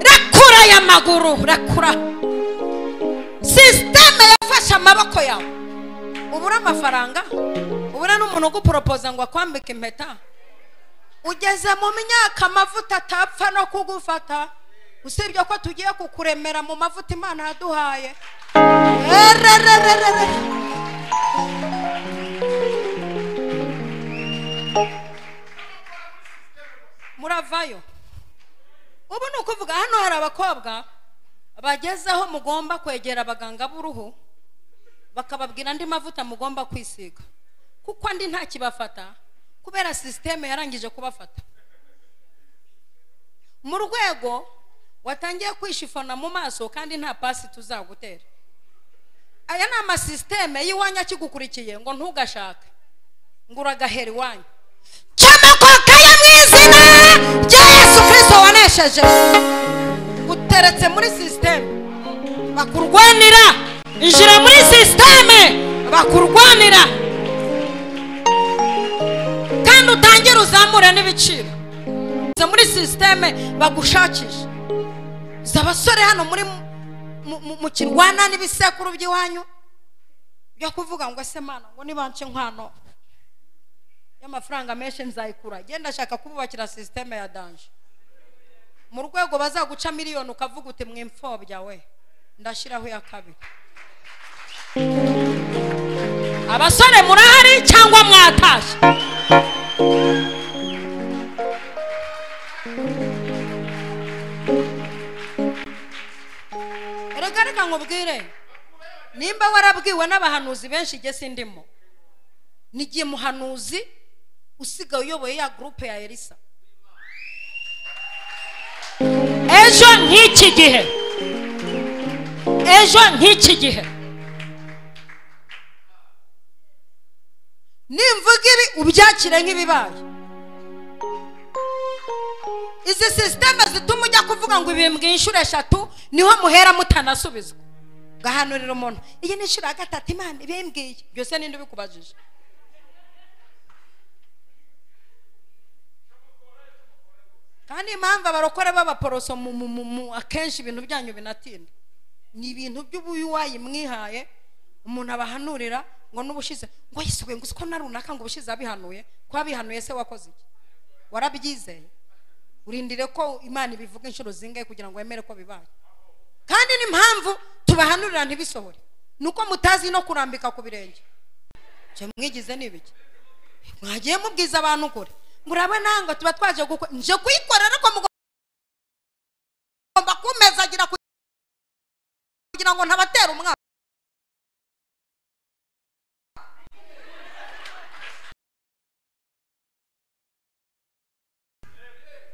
rekura ya maguru rekura systeme yafashe amaboko yawe ubura amafaranga ubura n'umuntu uguporopoza ngo akwambike impeta ugeze mu myaka amavuta atapfa no kugufata usibye ko tugiye kukuremera mu mavuta Imana yaduhaye muravayo. Ubu ni ukuvuga hano hari abakobwa bagezeho mugomba kwegera abaganga b'uruhu bakababwira andi mavuta mugomba kwisiga, kuko andi nta kibafata kubera systeme yarangije kubafata. Mu rwego watangiye kwishifona mu maso kandi nta pasi tuzagutera. Aya ni amasysteme yiwanya kigukurikiye ngo ntugashake ngo uragahera iwanyu. Cyamakokaye mu izina rya Yesu Kristo wanesheje. Uteretse muri systeme bakurwanira, injira muri systeme bakurwanira, kandi utangire uzamure n'ibiciro. Muri systeme bagushakisha. Zabasore hano muri mu kirwana n'ibisekuru by'iwanyu byo kuvuga ngo ese Mana ngo nibance nkwano y'amafaranga menshi nzayikura, genda shaka kububakira systeme ya danje mu rwego bazaguca miliyoni ukavuga uti mwimfobya we ndashiraho ya kabiri. Abasore murahari cyangwa mwatashe? Reka ngubwire, nimba warabwiwe n'abahanuzi benshi je sindimo, nigiye muhanuzi usiga uyoboye ya groupe ya Elisa. Ejo nk'iki gihe nimvuga ibi ubyakire nk'ibibaye. Izi systeme zituma ujya kuvuga ngo ibimbwe inshuro 3 niho muhera mutanasubizwa. Gahanurira umuntu iyi ni inshuro ya 3 Imana ibimbwiye byose ninde bikubajije. Kandi impamvu abarokore b'abaporoso akenshi ibintu byanyu binatinda ni ibintu by'ubuyuwayi mwihaye. Umuntu abahanurira ngo n'ubushize ngo yisuwe ngo uko narunaka ngo ubushize abihanuye ko abihanuye se wakoze iki? Warabyizeye? Urindire ko Imana ibivuga inshuro zingaye kugira ngo wemere ko bibaye. Kandi n'impamvu tubahanurira ntibisohore nuko mutazi no kurambika ku birenge. Cyo mwigize nibiki? Mwagiye mubwiza abantu kure ngurabe nanga tuba twaje gukora nje kuyikorera ko mugomba kumezagira kugira ngo ntabatera umwaka.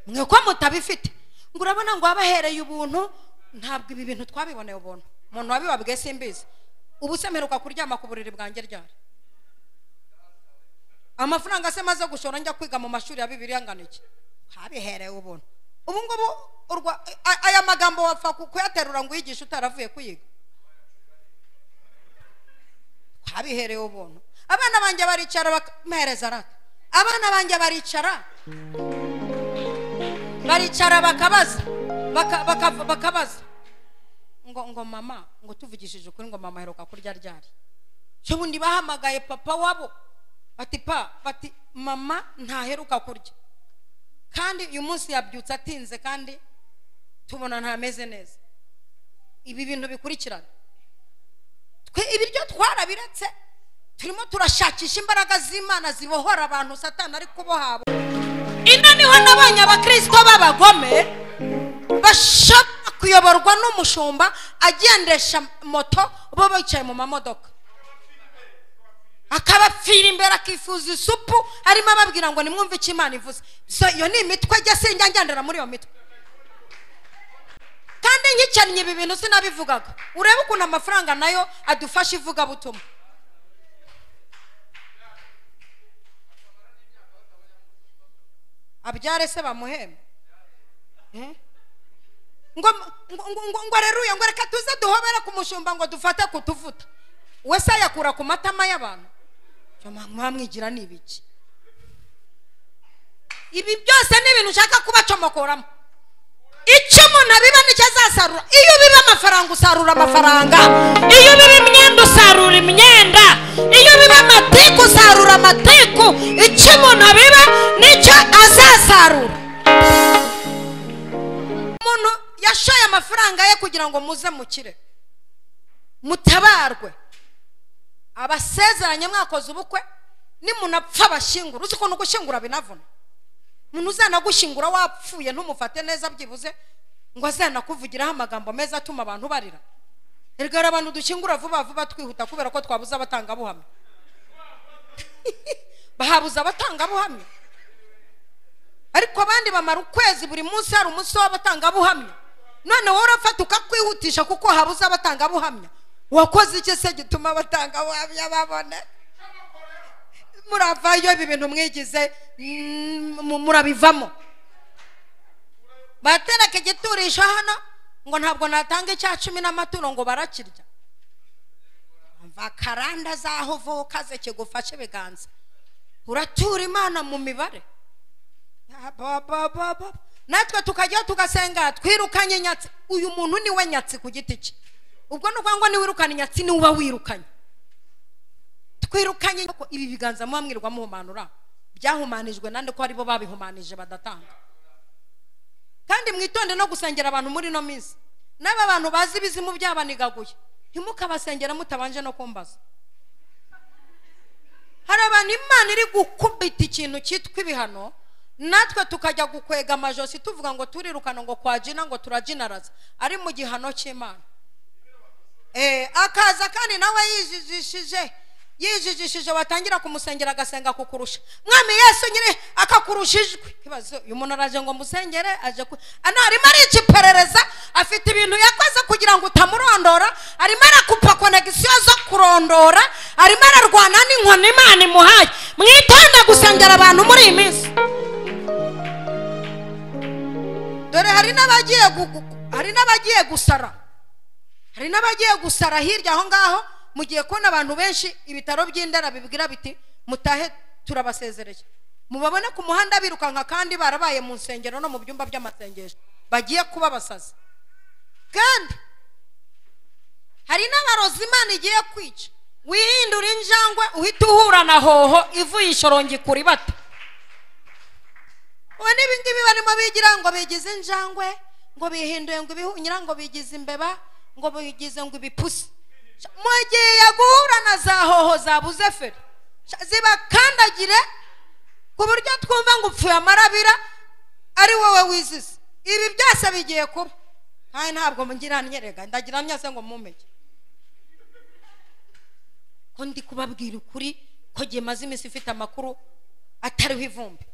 Mwe ko mutabifite ngurabona ngo abahereye ubuntu ntabwo ibi bintu twabiboneye ubuntu. Umuntu wabibabwiye simbizi. Ubu semeruka kuryama ku buriri bwanjye ryari? Amafaranga se maze gushora njya kwiga mu mashuri ya Bibiliya ngana iki? Habihereye ubuntu. Ubu ngubu aya magambo wapfa kuyaterura ngo yigisha utaravuye kuyiga. Habihereye ubuntu. Abana banjye baricara bamereza raka. Abana banjye baricara bakabaza ngo mama ngo tuvugishije ukuri ngo mama heruka kurya ryari? Cyo bundi bahamagaye papa wabo bati mama ntaheruka kurya, kandi uyu munsi yabyutse atinze kandi tubona ntameze neza. Ibi bintu bikurikirana twe ibiryo twarabiretse turimo turashakisha imbaraga z'Imana zibohora abantu Satani ari kubohabo. Ino niho nabonye abakristo b'abagome bashaka kuyoborwa n'umushumba agendesha moto bo bicaye mu mamodoka akabapfira imbere akifuza isupu arimo ababwira ngo nimwumve icyo Imana ivuze. So iyo ni imitwe ajya senga njyandera muri iyo mitwe. Kandi nkicanye ibi bintu sinabivugaga. Urebe ukuntu amafaranga nayo adufasha ivuga butumwa. Abyare se bamuhembe ngo reruye ngo reka tuze duhobera ku mushumba ngo dufate kutuvuta. Wese yakura ku matama y'abantu. Cyo mwamwigira nibiki? Ibi byose ni ibintu ushaka kubacomokoramo. Icyo umuntu abiba nicyo azasarura. Iyo biba amafaranga usarura amafaranga, iyo biba imyenda usarura imyenda, iyo biba amatiku usarura amatiku. Icyo umuntu abiba nicyo azasarura. Umuntu yashoye amafaranga ye kugira ngo muze mukire mutabarwe. Abasezeranye mwakoze ubukwe nimunapfa bashingura. Uzi ko no gushingura binavuna. umuntu uzanagushyingura wapfuye ntumufate neza byibuze ngo azanakuvugiraho amagambo meza atuma abantu barira. Erega abantu dushyingura vuba vuba twihuta kubera ko twabuze abatanga buhamya. Bahabuza abatanga buhamya, ariko abandi bamara ukwezi buri munsi hari umunsi w'abatanga buhamya. None wowe urafata ukakwihutisha kuko habuze abatanga buhamya. Wakoze iki se gituma abatanga buhamya babone? Muravayo ibi bintu mwigize murabivamo. Batereka igiturisho hano ngo ntabwo natanga icya 10 n'amaturo ngo barakirya. Mva karanda zaho vuka ze kigufashe biganza. Uratura Imana mu mibare. Natwe tukajya tugasenga twirukanye nyatsi. Uyu muntu ni we nyatsi ku giti cye. Ubwo nuko ngo ni wirukanye nyatsi ni uba wirukanye. Twirukanye ko ibi biganza mwamwirwa muhumanura. Byahumanijwe nande ko aribo babihumanije badatanga. Kandi mwitonde no gusengera abantu muri no minsi. N'aba bantu bazi ibizimu byabanigaguye. Ntimukabasengera mutabanje no kumbaza. Hari abantu Imana iri gukubita ikintu cyitwa ibihano, natwe tukajya gukwega amajosi tuvuga ngo turirukana ngo kwajina ngo turajinaraza ari mu gihano cy'Imana. Akaza kandi nawe yijijishije watangira kumusengera agasenga kukurusha. Mwami Yesu nyine akakurushijwe. Kibazo uyu muntu araje ngo musengere aje arimo arikiperereza afite ibintu yakoze kugira ngo utamurondora, arimo arakupa connection zo kurondora, arimo ararwana n'inkoni Imana imuhaye. Mwitonde gusengera abantu muri iyi minsi. Dore hari n'abagiye gusara. Hari n'abagiye gusara hirya aho ngaho. Mugiye kubona abantu benshi ibitaro by'indera bibwira biti mutahe turabasezereye. Mubabone ku muhanda birukanka kandi barabaye mu nsengero no mu byumba by'amasengesho bagiye kuba basaza. Kandi hari n'abarozi Imana igiye kwica. Wihindura injangwe uhita uhura na hoho ivuye ishorongi kuri bata. Wone ibingibi barimo bigira ngo bigize injangwe, ngo bihinduye ngo ibihunyira, ngo bigize imbeba, ngo bigize ngo ibipusi. Mugiye guhura na za hoho zabuze feri zibakandagire ku buryo twumva ngo upfuye amarabira ari wowe wizize. Ibi byose bigiye kuba. Kandi ntabwo mungira nyerega ndagira myase ngo mumenye ko ndi kubabwira ukuri ko gemaze imisi ifite amakuru atariho ivumbi.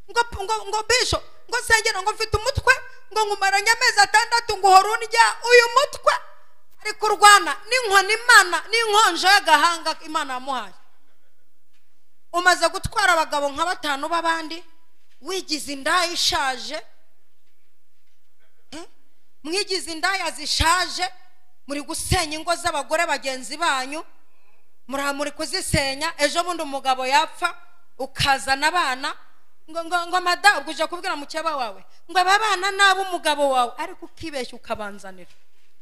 Ngo bisho ngo sengera ngo mfite umutwe ngo ngumaranye amezi 6 ngo horunjya uyu mutwe ari kurwana n'inkoni Imana n'inkonjo y'agahanga Imana yamuhaye. Umaze gutwara abagabo nka 5 babandi wigize indaya ishaje. Mwigize indaya zishaje muri gusenya ingo z'abagore bagenzi banyu, muri kuzisenya. Ejo bundi umugabo yapfa ukazana abana ngo mada uje kubwira mukeba wawe ngo abana nabo umugabo wawe ariko ukibeshya ukabanzanira.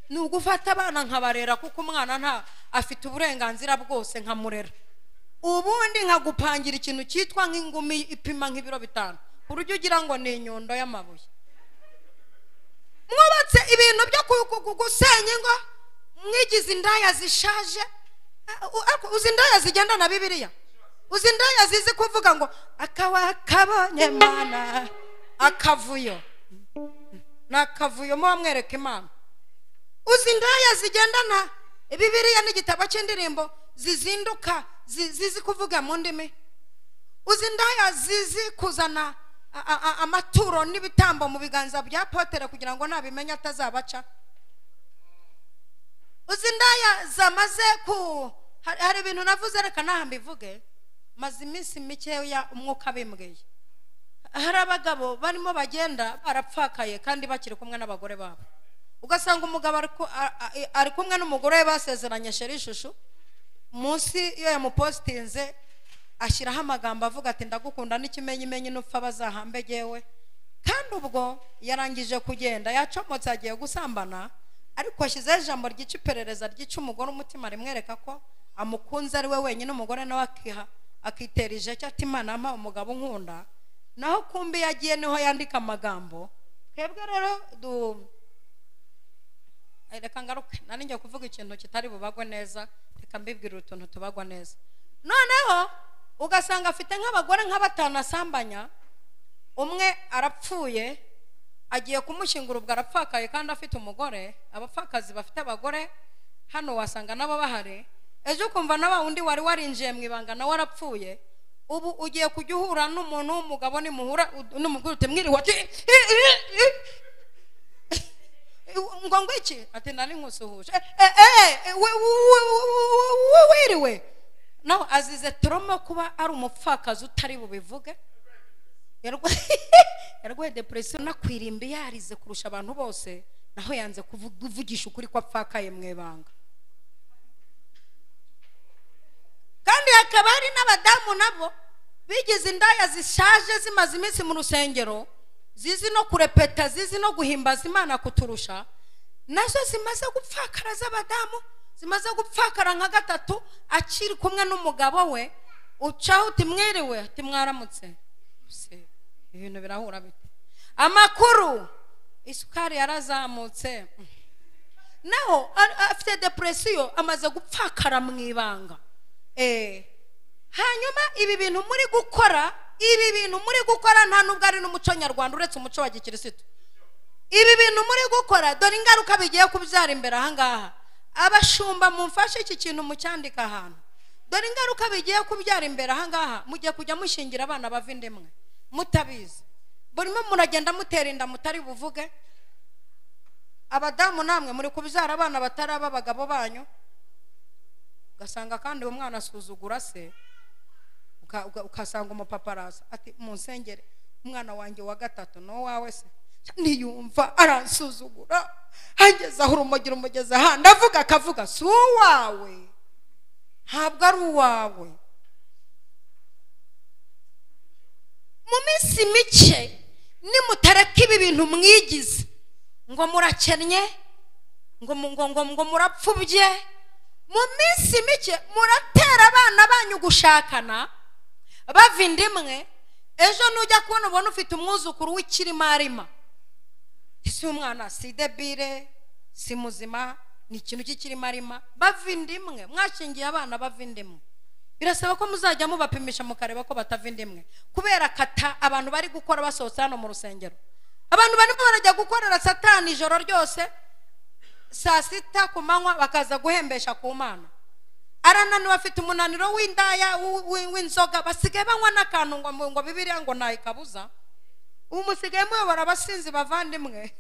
Ni ugufata abana nkabarera kuko umwana nta afite uburenganzira bwose nkamurera. Ubundi nkagupangira ikintu cyitwa nk'ingumi ipima nk'ibiro 5 urujye ugira ngo ni inyundo y'amabuye. Mwubatse ibintu byo gusenya ngo mwigize indaya zishaje. Uzi indaya zigenda na Bibiliya. Uzi indaya zizi kuvuga ngo akabonye Imana akavuyo nakavuyo mu mwereka Imana. Uzi indaya zigendana Bibiliya n'igitabo cy'indirimbo zizinduka zizi kuvuga mu ndimi. Uzi indaya zizi kuzana amaturo n'ibitambo mu biganza bya Potere kugira ngo nabimenya atazabaca. Uzi indaya zamaze hari ibintu navuze reka nahambivuge maze iminsi mikeya umwuka bimbwiye. Hari abagabo barimo bagenda barapfakaye kandi bakiri kumwe n'abagore babo. Ugasanga umugabo ari kumwe n'umugore we basezeranye sheri shushu, munsi iyo yamupostinze ashyiraho amagambo avuga ati ndagukunda n'ikimenyimenyi n'upfa bazahambe yewe. Kandi ubwo yarangije kugenda yacomotse agiye gusambana, ariko ashyizeho ijambo ry'iperereza ry'ica umugore umutima rimwereka ko amukunze ari we wenyine. Umugore nawe akitera ijeke ati Imana ampa umugabo nkunda. Naho kumbi yagiye niho yandika amagambo. Twebwe rero reka ngaruke nari ngiye kuvuga ikintu kitari bubagwe neza, reka mbibwira utuntu tubagwa neza. Noneho ugasanga afite nk'abagore nka 5 asambanya, umwe arapfuye agiye kumushyingura ubwo arapfakaye kandi afite umugore. Abapfakazi bafite abagore hano wasanga nabo bahari. Ejo kumva na wundi wari warinjiye mu ibanga nawe warapfuye. Ubu ugiye kujya uhura n'umuntu w'umugabo nimuhura n'umugore utemwiriwe ati ngo ngwiki ati nari nkusuhuje wiriwe nawe azize turoma kuba ari umupfakazi utari bubivuge. Yarwaye depression nakwirimbi yarize kurusha abantu bose, naho yanze kuvugisha ukuri ko apfakaye mu ibanga. Kandi hakaba hari n'abadamu nabo bigize indaya zishaje zimaze iminsi mu rusengero, zizi no kurepeta, zizi no guhimbaza Imana kuturusha, nazo zimaze gupfakara z'abadamu, zimaze gupfakara nka gatatu akiri kumwe n'umugabo we. Ucaho uti mwiriwe ati mwaramutse. Ibintu birahura bite? Amakuru isukari yarazamutse, naho afite depression amaze gupfakara mu ibanga. Hanyuma ibi bintu muri gukora nta nubwo ari n'umuco nyarwanda uretse umuco wa gikirisitu. Ibi bintu muri gukora dore ingaruka bigiye kubyara imbere aha ngaha. Abashumba mumfashe iki kintu mucyandika ahantu. Dore ingaruka bigiye kubyara imbere aha ngaha. Mugiye kujya mushingira abana bavindemwe mutabizi. Burimo muragenda mutera inda mutari buvuge. Abadamu namwe muri kubyara abana bataraba abagabo banyu. Ugasanga kandi umwana asuzugura se, ukasanga umupaparasa ati munsengere umwana wanjye wa gatatu no wawe se niyumva aransuzugura hageze aho urumugiro umugeze ahandi avuga akavuga si uwawe, ntabwo ari uwawe. Mu minsi mike nimutareka ibi bintu mwigize ngo murakennye ngo murapfubye, mu minsi mike muratera abana banyu gushakana bavindimwe. Ejo nujya kubona ubona ufite umwuzukuru w'ikirimarima, isi umwana si debire si muzima, ni ikintu cy'ikirimarima. Bavindimwe mwashingiye abana bavindimwe, birasaba ko muzajya mubapimisha mukareba ko batavindimwe, kubera kata abantu bari gukora basohotse hano mu rusengero. Abantu barimo barajya gukorera Satani ijoro ryose, saa sita ku manywa bakaza guhembesha ku Mana. Arananiwe afite umunaniro w'indaya w'inzoga, basigaye banywa n'akantu ngo Bibiliya ngo ntayikabuza. Ubu musigaye muyobora abasinzi bavandimwe.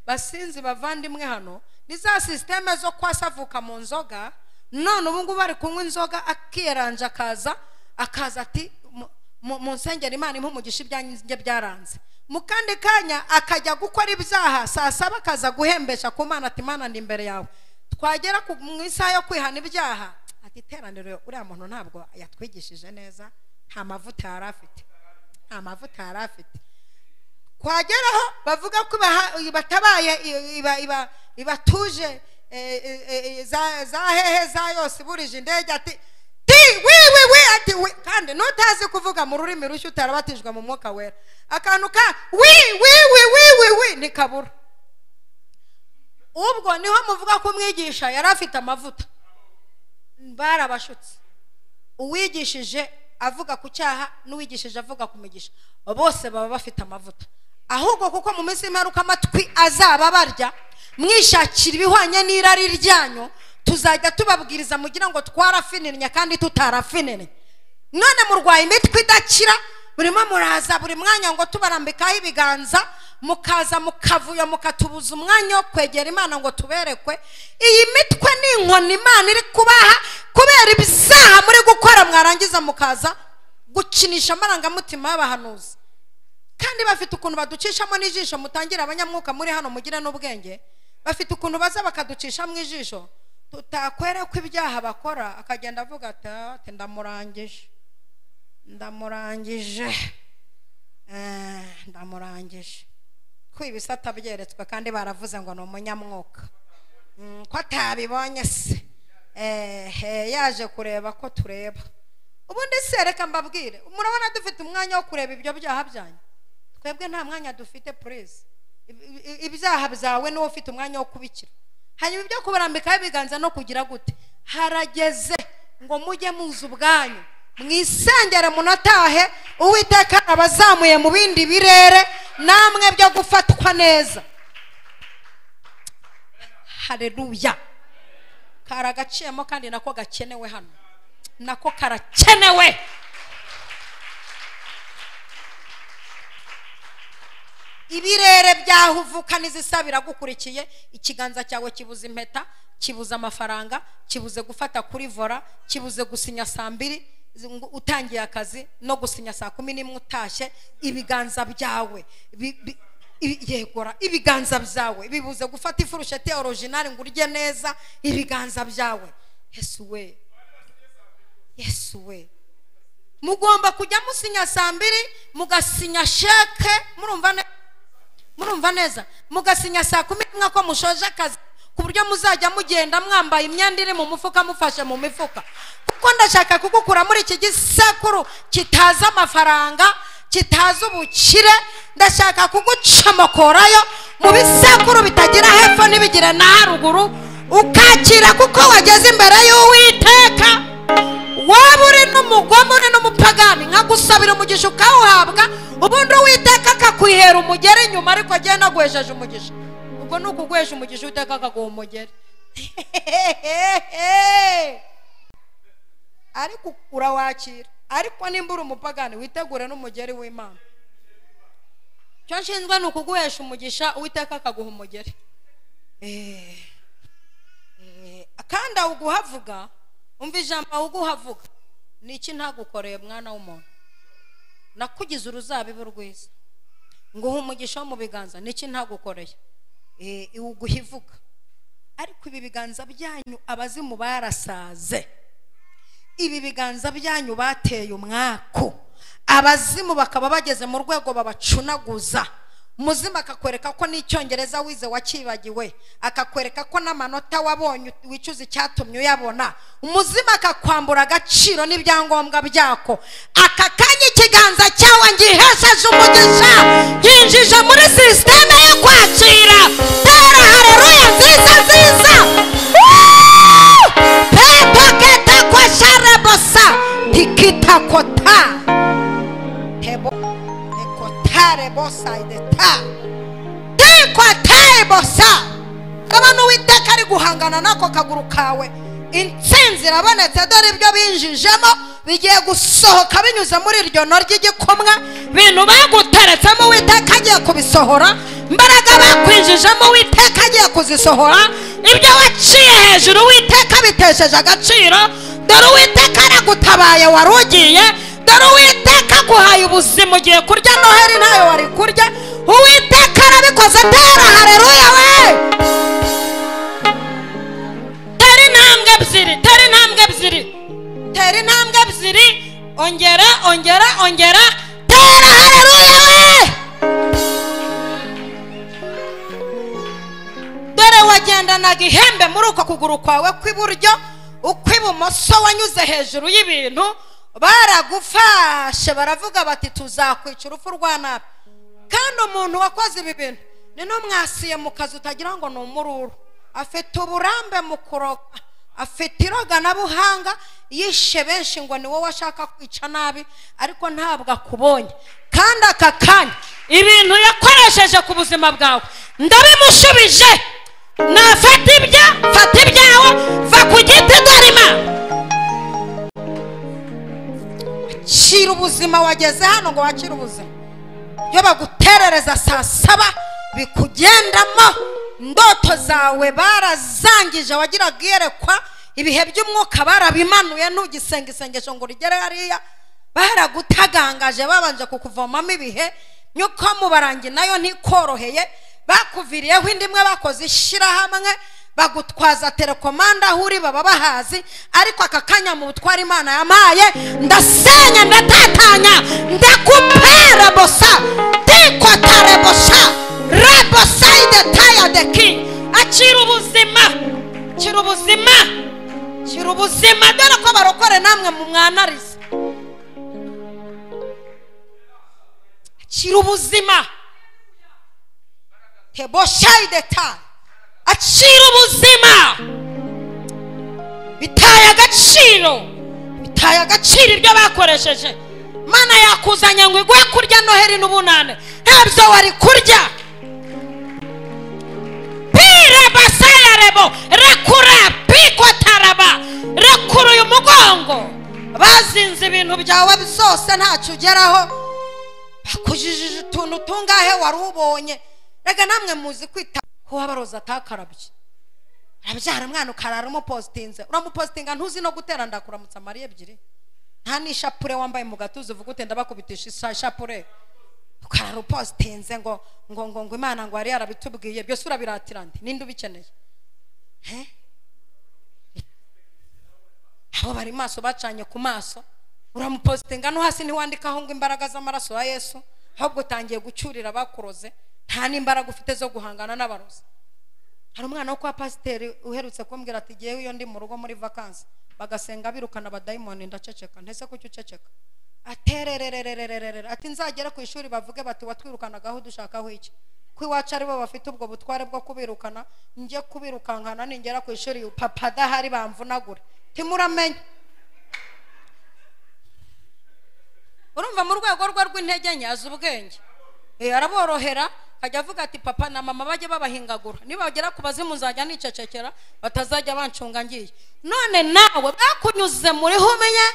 Basinzi bavandimwe hano ni za systeme zo kwasavuka mu nzoga. None ubu ngubu bari kunywa inzoga akiranja akaza ati mu nsengero Imana impa umugisha ibyanjye byaranze. Mu kandi kanya akajya gukora ibyaha, saa saba akaza guhembesha ku Mana ati Mana ndi imbere yawe. Twagera mu isaha yo kwihana ibyaha ati teraniro uriya muntu ntabwo yatwigishije neza, nta mavuta yari afite, nta mavuta yari afite. Kwageraho bavuga ko batabaye ibatuje za hehe za yose burije indege ati wi ati kandi nutazi kuvuga mu rurimi rushya utarabatijwe mu mwuka wera, akantu ka wi nikabura. Ubwo niho muvuga ko umwigisha yari afite amavuta. Barabashutse. Uwigishije avuga ku cyaha n'uwigishije avuga ku migisha, bose baba bafite amavuta. Ahubwo kuko mu minsi y'imperuka amatwi azaba barya, mwishakira ibihwanye n'irari ryanyu, tuzajya tubabwiriza mugira ngo twarafinirnya kandi tutarafinirnya. None murwaye imitwe idakira, burimo muraza buri mwanya ngo tubarambikaho ibiganza, mukaza mukavuya mukatubuza umwanya wo kwegera Imana ngo tuberekwe. Iyi mitwe ni inkoni Imana iri kubaha kubera ibisaha muri gukora, mwarangiza mukaza gukinisha amarangamutima y'abahanuzi. Kandi bafite ukuntu baducishamo n'ijisho, mutangira abanyamwuka muri hano mugire n'ubwenge. Bafite ukuntu baza bakaducisha mu ijisho, tutakwere ko ibyaha bakora, akagenda avuga ati ndamurangije ko ibisata byeretswe kandi baravuze ngo ni umunyamwuka, ko atabibonye se yaje kureba ko tureba. Ubundi se reka mbabwire, murabona dufite umwanya wo kureba ibyo byaha byanyu? Twebwe nta mwanya dufite. Praise ibyaha byawe niwo ufite umwanya wo kubikira. Hanyuma ibyo kubarambikaho ibiganza no kugira gute, harageze ngo mujye muzi ubwanyu, mwisengere munatahe Uwiteka abazamuye mu bindi birere namwe byo gufatwa neza. Haleluya. Karagaciyemo kandi nako gakenewe hano, nako karakenewe. Ibirere byahuvuka nizisabira gukurikiye, ikiganza cyawe kibuza impeta, kibuza amafaranga, kibuze gufata kuri vora, kibuze gusinya saa 2 utangiye akazi no gusinya saa 11 utashye. Ibiganza byawe yegora, ibiganza byawe bibuze gufata ifurusheti original ngo urye neza. Ibiganza byawe, Yesu we, Yesu we. Mugomba kujya musinya saa 2 mugasinya sheke, murumva neza, mugasinya saa 10 mwako mushoje akazi, ku buryo muzajya mugenda mwambaye imyenda iri mu mufuka mufashe mu mifuka. Kuko ndashaka kugukura muri iki gisekuru kitaza amafaranga, kitaza ubukire. Ndashaka kugucomokorayo mu bisekuru bitagira hepfo nibigire na haruguru, ukakira kuko wageze imbere y'Uwiteka. Waba uri n'umugome uri n'umupagani, nkagusabira umugisha ukawuhabwa, ubundi Uwiteka akakwihera umugeri inyuma, ariko agenda naguhesheje umugisha. Ubwo nukuguhesha umugisha Uwiteka akaguha umugeri. Ariko urawakira. Ariko nimba uri umupagani witegure n'umugeri w'Imana. Cyo nshinzwe nukuguhesha umugisha Uwiteka akaguha umugeri. Kandi uguhavuga, umva ijambo uguhavuga, niki ntagukoreye mwana w'umuntu? Nakugize uruzabibu rwiza, nguha umugisha mu biganza, niki ntagukoreye? Uguhivuga. Ariko ibi biganza byanyu abazimu barasaze, ibi biganza byanyu bateye umwako, abazimu bakaba bageze mu rwego babacunaguza. Muzima akakwereka ko n'icyongereza wize wakibagiwe, akakwereka ko n'amanota wabonye wicuza icyatumye uyabona. Umuzima akakwambura agaciro n'ibyangombwa byako. Akakanya ikiganza cyawe ngihesheje umugisha, yinjije muri systeme yo kwakira. Tera haleluya nziza nziza. Pepo keta kwa sharebosa tikita kota tebo ekotare bosa ideta tiko taibosa. Abantu Uwiteka ari guhangana nako kaguru kawe, intsinzi irabonetse. Dore ibyo binjijemo bigiye gusohoka binyuze muri iryo no ry'igikomwa. Bintu baguteretsemo Uwiteka agiye kubisohora, mbaraga bakwinjijemo Uwiteka agiye kuzisohora. Ibyo waciye hejuru Uwiteka bitesheje agaciro. Dore Uwiteka aragutabaye warugiye. Dore Uwiteka guhaye ubuzima ugiye kurya Noheri ntayo wari kurya. Uwiteka arabikoze. Tera haleluya we. Tera intambwe ebyiri. Ongera. Tera haleluya we. Dore wagendanaga ihembe muri uko kuguru kwawe kw'iburyo, ukw'ibumoso wanyuze hejuru y'ibintu. Baragufashe baravuga bati tuzakwica urupfu rwa nabi. Kandi umuntu wakoze ibi bintu ni no mwasiye mu kazi utagira ngo ni umururu. Afite uburambe mu kuroga, afite iroga na buhanga, yishe benshi ngo ni wowe washaka kwica nabi, ariko ntabwo akubonye. Kandi aka kanya ibintu yakoresheje ku buzima bwawe ndabimushubije. Nafata ibyawe, va ku giti dorima. Akira ubuzima wageze hano ngo wakire ubuzima. Iyo baguterereza saa 7 bikugendamo, ndoto zawe barazangije, wagira giyerekwa ibihe by'umwuka barabimanuye, ntugisenga isengesho ngo rigere hariya. Baragutagangaje babanje kukuvomamo ibihe, nyuko mubarangi nayo ntikoroheye. Bakuviriyeho indimwe bakoze ishirahamwe, bagutwaza telekomanda huri baba bahazi. Ariko aka kanya mu butwara Imana yamaye, ndasenya ndatatanya ndakupera bosa tiko tarebosa rebosa idetaya de king. Akira ubuzima. Dore ko barokore namwe mu mwanariza. Akira ubuzima. Tebosha idetaya. Akira ubuzima. Bitaye agaciro bitaye agaciro ibyo bakoresheje. Mana yakuzanye ngo iguhe kurya Noheri n'ubunane, ntabyo wari kurya. Pira basaya rebo rekura piko taraba rekura uyu mugongo. Bazinze ibintu byawe byose ntacyo ugeraho, bakujijije utuntu tungahe wari ubonye. Rega namwe muzi kwita ko Abarozi atakarabye. Arabyara umwana ukarara umupostinze, uramupostinga ntuzi no gutera ndakuramutsa Mariya ebyiri. Nta n'ishapure wambaye mu gatuza uvuga ute ndabakubitisha ishapure. Ukarara upostinze ngo Imana ngo ari yarabitubwiye. Byose urabiratira ndi ninde ubikeneye? Abo bari maso bacanye ku maso, uramupostinga no hasi ntiwandikaho ngo imbaraga z'amaraso ya Yesu, ahubwo utangiye gucyurira bakuroze. Nta n'imbaraga ufite zo guhangana n'abarozi. Hari umwana wo kwa pasiteri uherutse kumbwira ati giye iyo ndi mu rugo muri vacances bagasenga birukana abadayimoni ndaceceka. Ntese ko uceceka? Atererererererere ati nzagera ku ishuri bavuge bati watwirukanagaho dushakaho iki? Kwiwacu ari bo bafite ubwo butware bwo kubirukana, nje kubirukankana ningera ku ishuri papa dahari bamvunagure. Timuramenye. Urumva mu rwego rw'intege nyazo ubwenge. Araborohera ajya avuga ati papa na mama bajye babahingagura, niba bagera ku bazimu nzajya nicecekera batazajya bancunga ngiye. None nawe bakunyuze muri humenye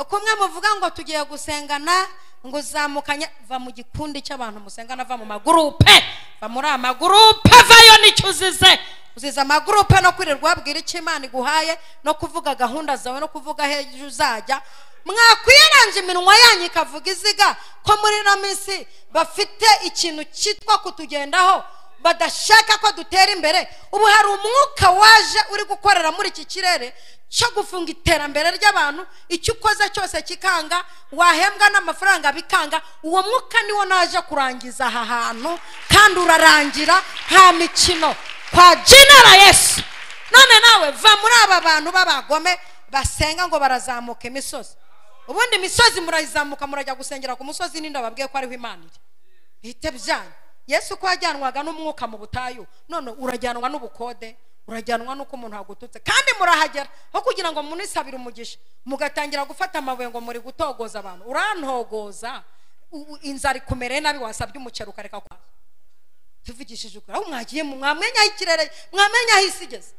kumwe muvuga ngo tugiye gusengana ngo uzamukanye, va mu gikundi cy'abantu musengana, va mu magurupe, va muri amagurupe, vayo nicyuzize. Uziza amagurupe no kwirirwa wabwira icyo Imana iguhaye no kuvuga gahunda zawe no kuvuga hejo uzajya. Mwakwiranje iminwa yanyu ikavuga iziga ko muri na minsi bafite ikintu cyitwa kutugendaho, badashaka ko dutera imbere. Ubu hari umwuka waje uri gukorera muri iki kirere cyo gufunga iterambere ry'abantu. Icyo ukoze cyose kikanga, wahembwa n'amafaranga bikanga. Uwo mwuka niwo naje kurangiza aha hantu, kandi urarangira nta mikino kwa jina la Yesu. None nawe va muri aba bantu b'abagome basenga ngo barazamuka imisozi. Ubundi imisozi murayizamuka murajya gusengera ku musozi n'inda babwiye ko ariho Imana iri. Bite byanyu. Yesu ko yajyanwaga n'umwuka mu butayu, none urajyanwa n'ubukode, urajyanwa nuko umuntu agututse. Kandi murahagera ho kugira ngo munisabire umugisha, mugatangira gufata amabuye ngo muri gutogoza abantu. Urantogoza inzara ikumere nabi, wasabye umucero ukareka kwa. Tuvugishije ukuri aho mwagiye mwamenya ikirere, mwamenya hisigeze.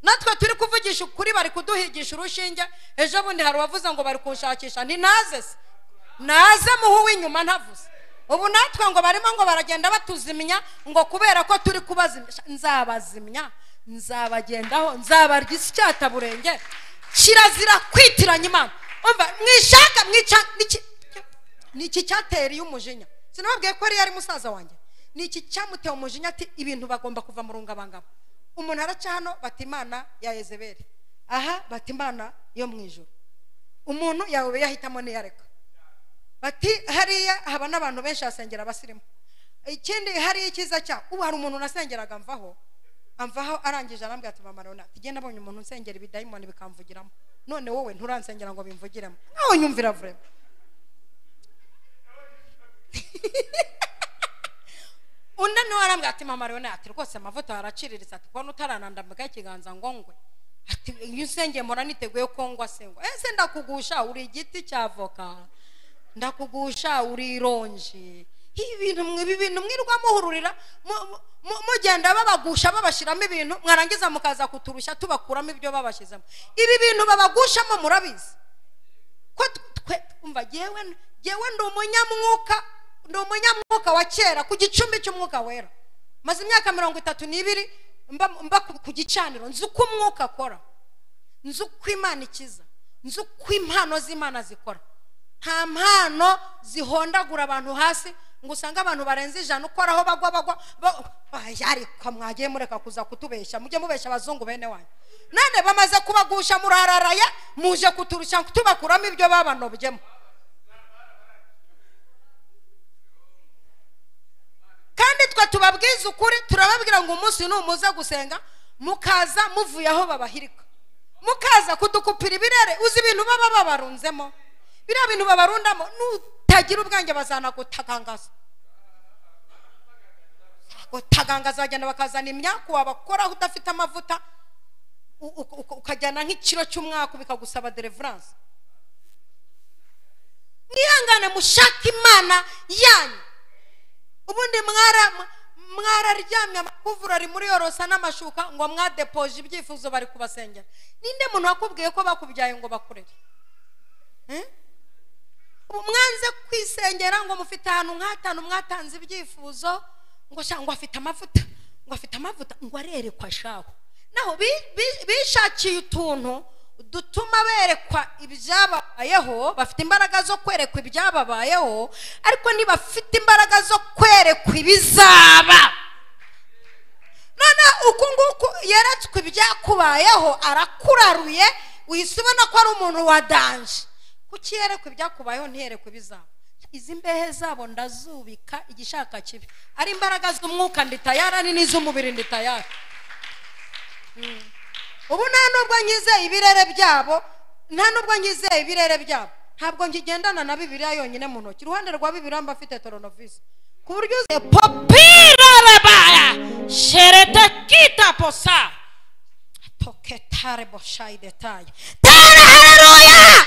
Natwe turi kuvugisha ukuri bari kuduhigisha urushinge. Ejo bundi hari wavuze ngo bari kunshakisha, ni naze se naze muhu w'inyuma ntavuze. Ubu natwe ngo barimo ngo baragenda batuzimya ngo kubera ko turi kubazimisha. Nzabazimya, nzabagendaho, nzabarya icyata burenge. Kirazira kwitiranya Imana. Umva mwishaka mwica niki cyatera y'umujinya. Sinababwiye ko ari musaza wanjye. Niki cyamuteye umujinya ati ibintu bagomba kuva mu rungabangabo. Umuntu araca hano bati Imana ya Yezebeli, aha bati Imana yo mu ijuru. Umuntu yawe yahitamo niyareka. Bati hariya haba n'abantu benshi asengera abasirimu. Ikindi hari ikiza cya ubu hari umuntu nasengeraga amvaho arangije arambwira ati Maman Lionel ati genda abonye umuntu nsengera ibidayimoni bikamvugiramo, none wowe nturansengera ngo bimvugiremo. Nawe nyumvira vrema. Unda no arambwira ati Maman Lionel ati rwose amavuta araciriritse ati ko utaranandambuka ikiganza ngongwe ati iyo nsengeye mora niteguye ko ngwa sengwa. Ese ndakugusha uri igiti cy'avoka, ndakugusha uri ironji. Ibi bintu mwirwa muhururira mugenda babagusha babashiramo ibintu, mwarangiza mukaza kuturusha tubakuramo ibyo babashizemo. Ibi bintu babagushamo murabizi ko umva jewe ndi umunyamwuka wa kera ku gicumbi cy'umwuka wera. Maze imyaka 32 mba ku gicaniro, nzi uko umwuka akora, nzi uko Imana ikiza, nzi uko impano z'Imana zikora. Nta mpano zihondagura abantu hasi ngo usanga abantu barenze ijana ukoraho bagwa yari ko mwagiye mureka kuza kutubeshya, mujye mubeshya abazungu bene wanyu. None bamaze kubagusha murararaya muje kuturusha tubakuramo ibyo babanobyemo. Kandi twa tubabwiza ukuri, turababwira ngo umunsi numuze gusenga mukaza muvuye aho babahirika, mukaza kudukupira ibirere. Uzi ibintu baba babarunzemo, biriya bintu babarundamo, nutagira ubwanjye bazana gutagangaza. Gutagangaza bagenda bakazana imyaku wabakoraho udafite amavuta. ukajyana nk'ikiro cy'umwaka bikagusaba deliverance. Mwihangane mushaka Imana yanyu. Ubundi mwararyamye amakuvura ari muri yorosa n'amashuka ngo mwadepoje ibyifuzo bari kubasengera. Ninde muntu wakubwiye ko bakubyaye ngo bakurere? Mwanze kwisengera ngo mufite ahantu nk'atanu mwatanze ibyifuzo ngo cyangwa afite amavuta ngo arerekwa shaho. Naho bishakiye utuntu dutuma berekwa ibyababayeho, bafite imbaraga zo kwerekwa ibyababayeho, ariko niba bafite imbaraga zo kwerekwa ibizaba. None uku nguku yeretswe ibyakubayeho arakuraruye, uhisubona ko ari umuntu wa danje. Kuki yerekwa ibyakubayeho ntiyerekwe ibizaba? Izi mbehe zabo ndazubika igishaka kibi. Ari imbaraga z'umwuka nditayara ni n'iz'umubiri nditayara. Ubu nta nubwo nyize ibirere byabo, ntabwo ngigendana na Bibiliya yonyine mu ntoki. Iruhande rwa Bibiliya mba afite toronovisi ku buryo popira rabaya sherete kita posa toketare boshai detaye tara haleluya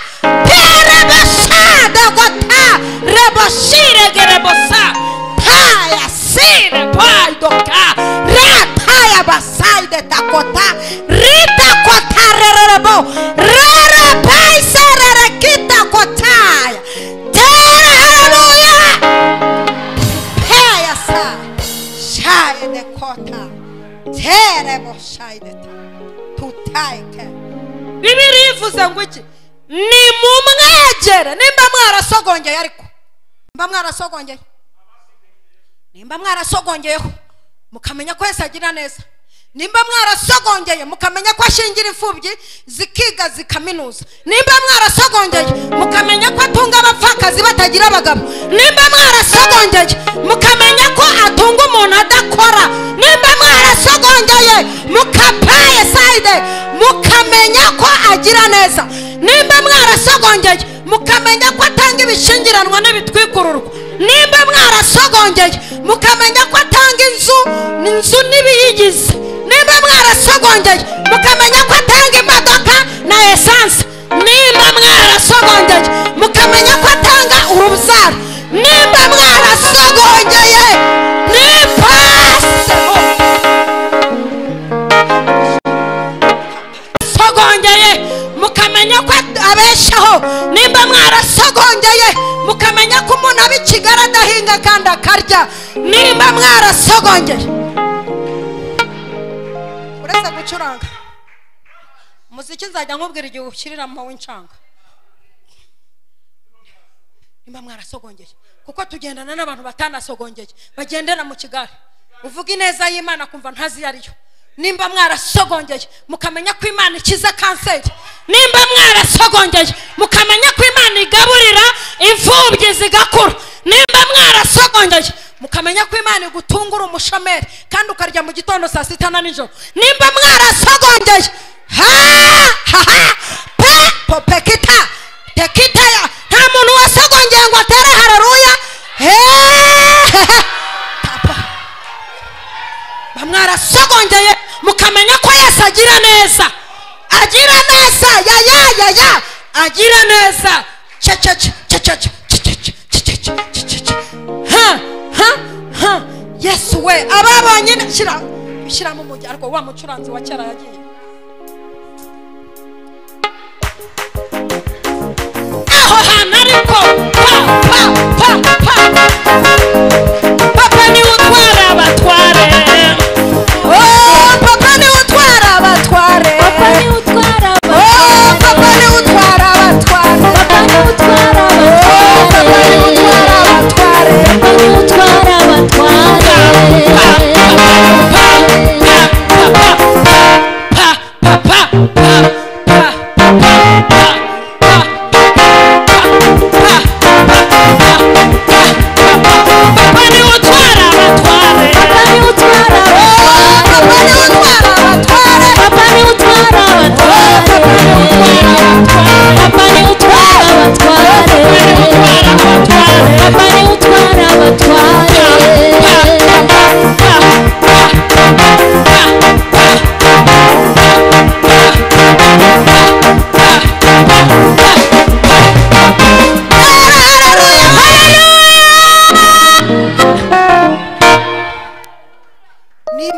pere bashada gota rebashire gerebosa taya sire pai doka rataya basai de takota rita kota rerebo rere pai serere kita kotaya tara haleluya paya sa shai de kota tere boshai de tutaike. Bibiri ivuze ngo iki? Ni mumwegere. Nimba mwarasogongeye, ariko nimba mwarasogongeye mukamenya ko Yesu agira neza, nimba mwarasogongeye mukamenya ko ashingira imfubyi zikiga zikaminuza, nimba mwarasogongeye mukamenya ko atunga abapfakazi batagira abagabo, nimba mwarasogongeye mukamenya ko atunga umuntu adakora, nimba mwarasogongeye mukapaye side mukamenya ko agira neza, nimba mwarasogongeye mukamenya ko atanga ibishingiranwa n'ibitwikururwa, nimba mwarasogongeye mukamenya ko atanga inzu n'ibiyigize, nimba mwarasogongeye mukamenya ko atanga imodoka na essence, nimba mwarasogongeye mukamenya ko atanga urubyaro, nimba mwarasogongeye ni pase sogongeye mukamenya ko abeshaho, nimba mwarasogongeye mukamenya ko umuntu abikigara adahinga kandi akarya, nimba mwarasogongeye. Uretse gucuranga umuziki nzajya nkubwira igihe ushyiriramo w'incanga. Nimba mwarasogongeye, kuko tugendana n'abantu batanasogongeye bagendera mu kigare, uvuga ineza y'Imana kumva ntazi yariyo. Nimba mwarasogongeye mukamenya ko Imana ikiza kanseri, nimba mwarasogongeye mukamenya ko Imana igaburira imfubyi zigakura, nimba mwarasogongeye mukamenya ko Imana igutungura umushomeri kandi ukarya mu gitondo saa sita na nijoro, nimba mwarasogongeye popekita tekita ya nta muntu wasogongeye ngo atere haleluya. Bamwarasogongeye mukamenya ko Yesu agira neza, agira neza Yesu we ababonye shyira mu mujyi, ariko wa mucuranzi wa kera yagiye. Aho hana ariko papa ni utwara abatware, papa ni utwara abatware, papa ni utwara abatware, papa ni utwara abatware, papa ni utwara abatware, papa ni utwara abatware. Papa